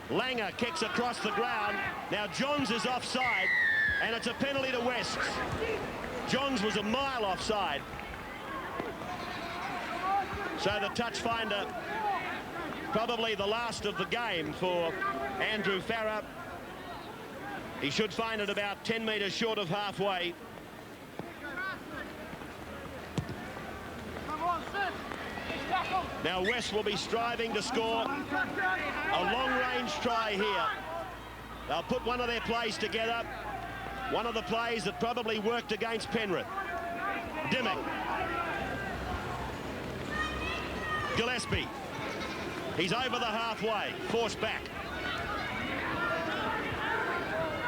Langer kicks across the ground. Now Johns is offside, and it's a penalty to Wests. Johns was a mile offside. So the touch finder, probably the last of the game for Andrew Farah. He should find it about 10 metres short of halfway. Now West will be striving to score a long-range try here. They'll put one of their plays together. One of the plays that probably worked against Penrith. Dimmick. Gillespie. He's over the halfway. Forced back.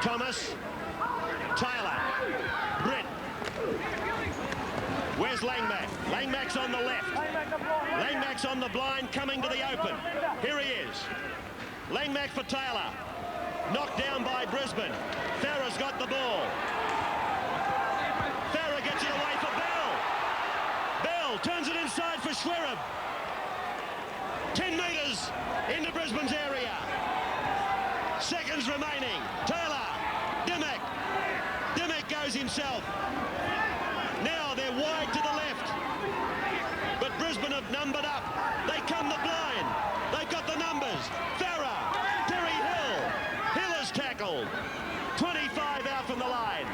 Thomas. Taylor. Britt. Where's Langmack? Langmack's on the left. Langmack's on the blind, coming to the open. Here he is. Langmack for Taylor. Knocked down by Brisbane. Farah's got the ball. Farah gets it away for Bell. Bell turns it inside for Schwerab. 10 metres into Brisbane's area. Seconds remaining. Taylor. Dimmick. Dimmick goes himself. Now they're wide to the left. But Brisbane have numbered up. They come the blind. They've got the numbers. Farah. Terry Hill. Hill is tackled. 25 out from the line.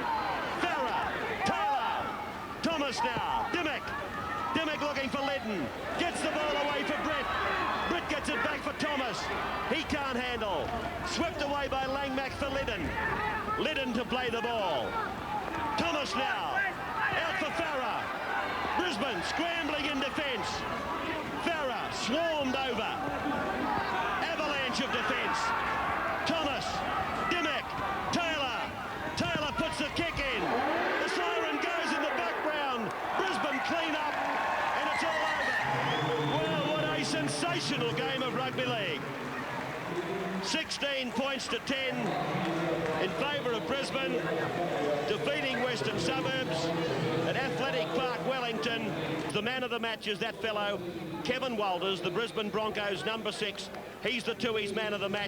Farah. Taylor. Thomas now. Dimmick. Dimmick looking for Liddon. Gets the ball away for Britt. Britt gets it back for Thomas. He can't handle. Swept away by Langmack for Liddon. Liddon to play the ball. Thomas now. Out for Farah. Brisbane scrambling in defence. Farah swarmed over. Avalanche of defence. Thomas. Dimmick. Taylor. Taylor puts the kick in. The siren goes in the background. Brisbane clean up. And it's all over. Well, what a sensational game of rugby league. 16 points to 10 in favour of Brisbane, defeating Western Suburbs at Athletic Park, Wellington. The man of the match is that fellow, Kevin Walters, the Brisbane Broncos #6. He's the Tooheys man of the match.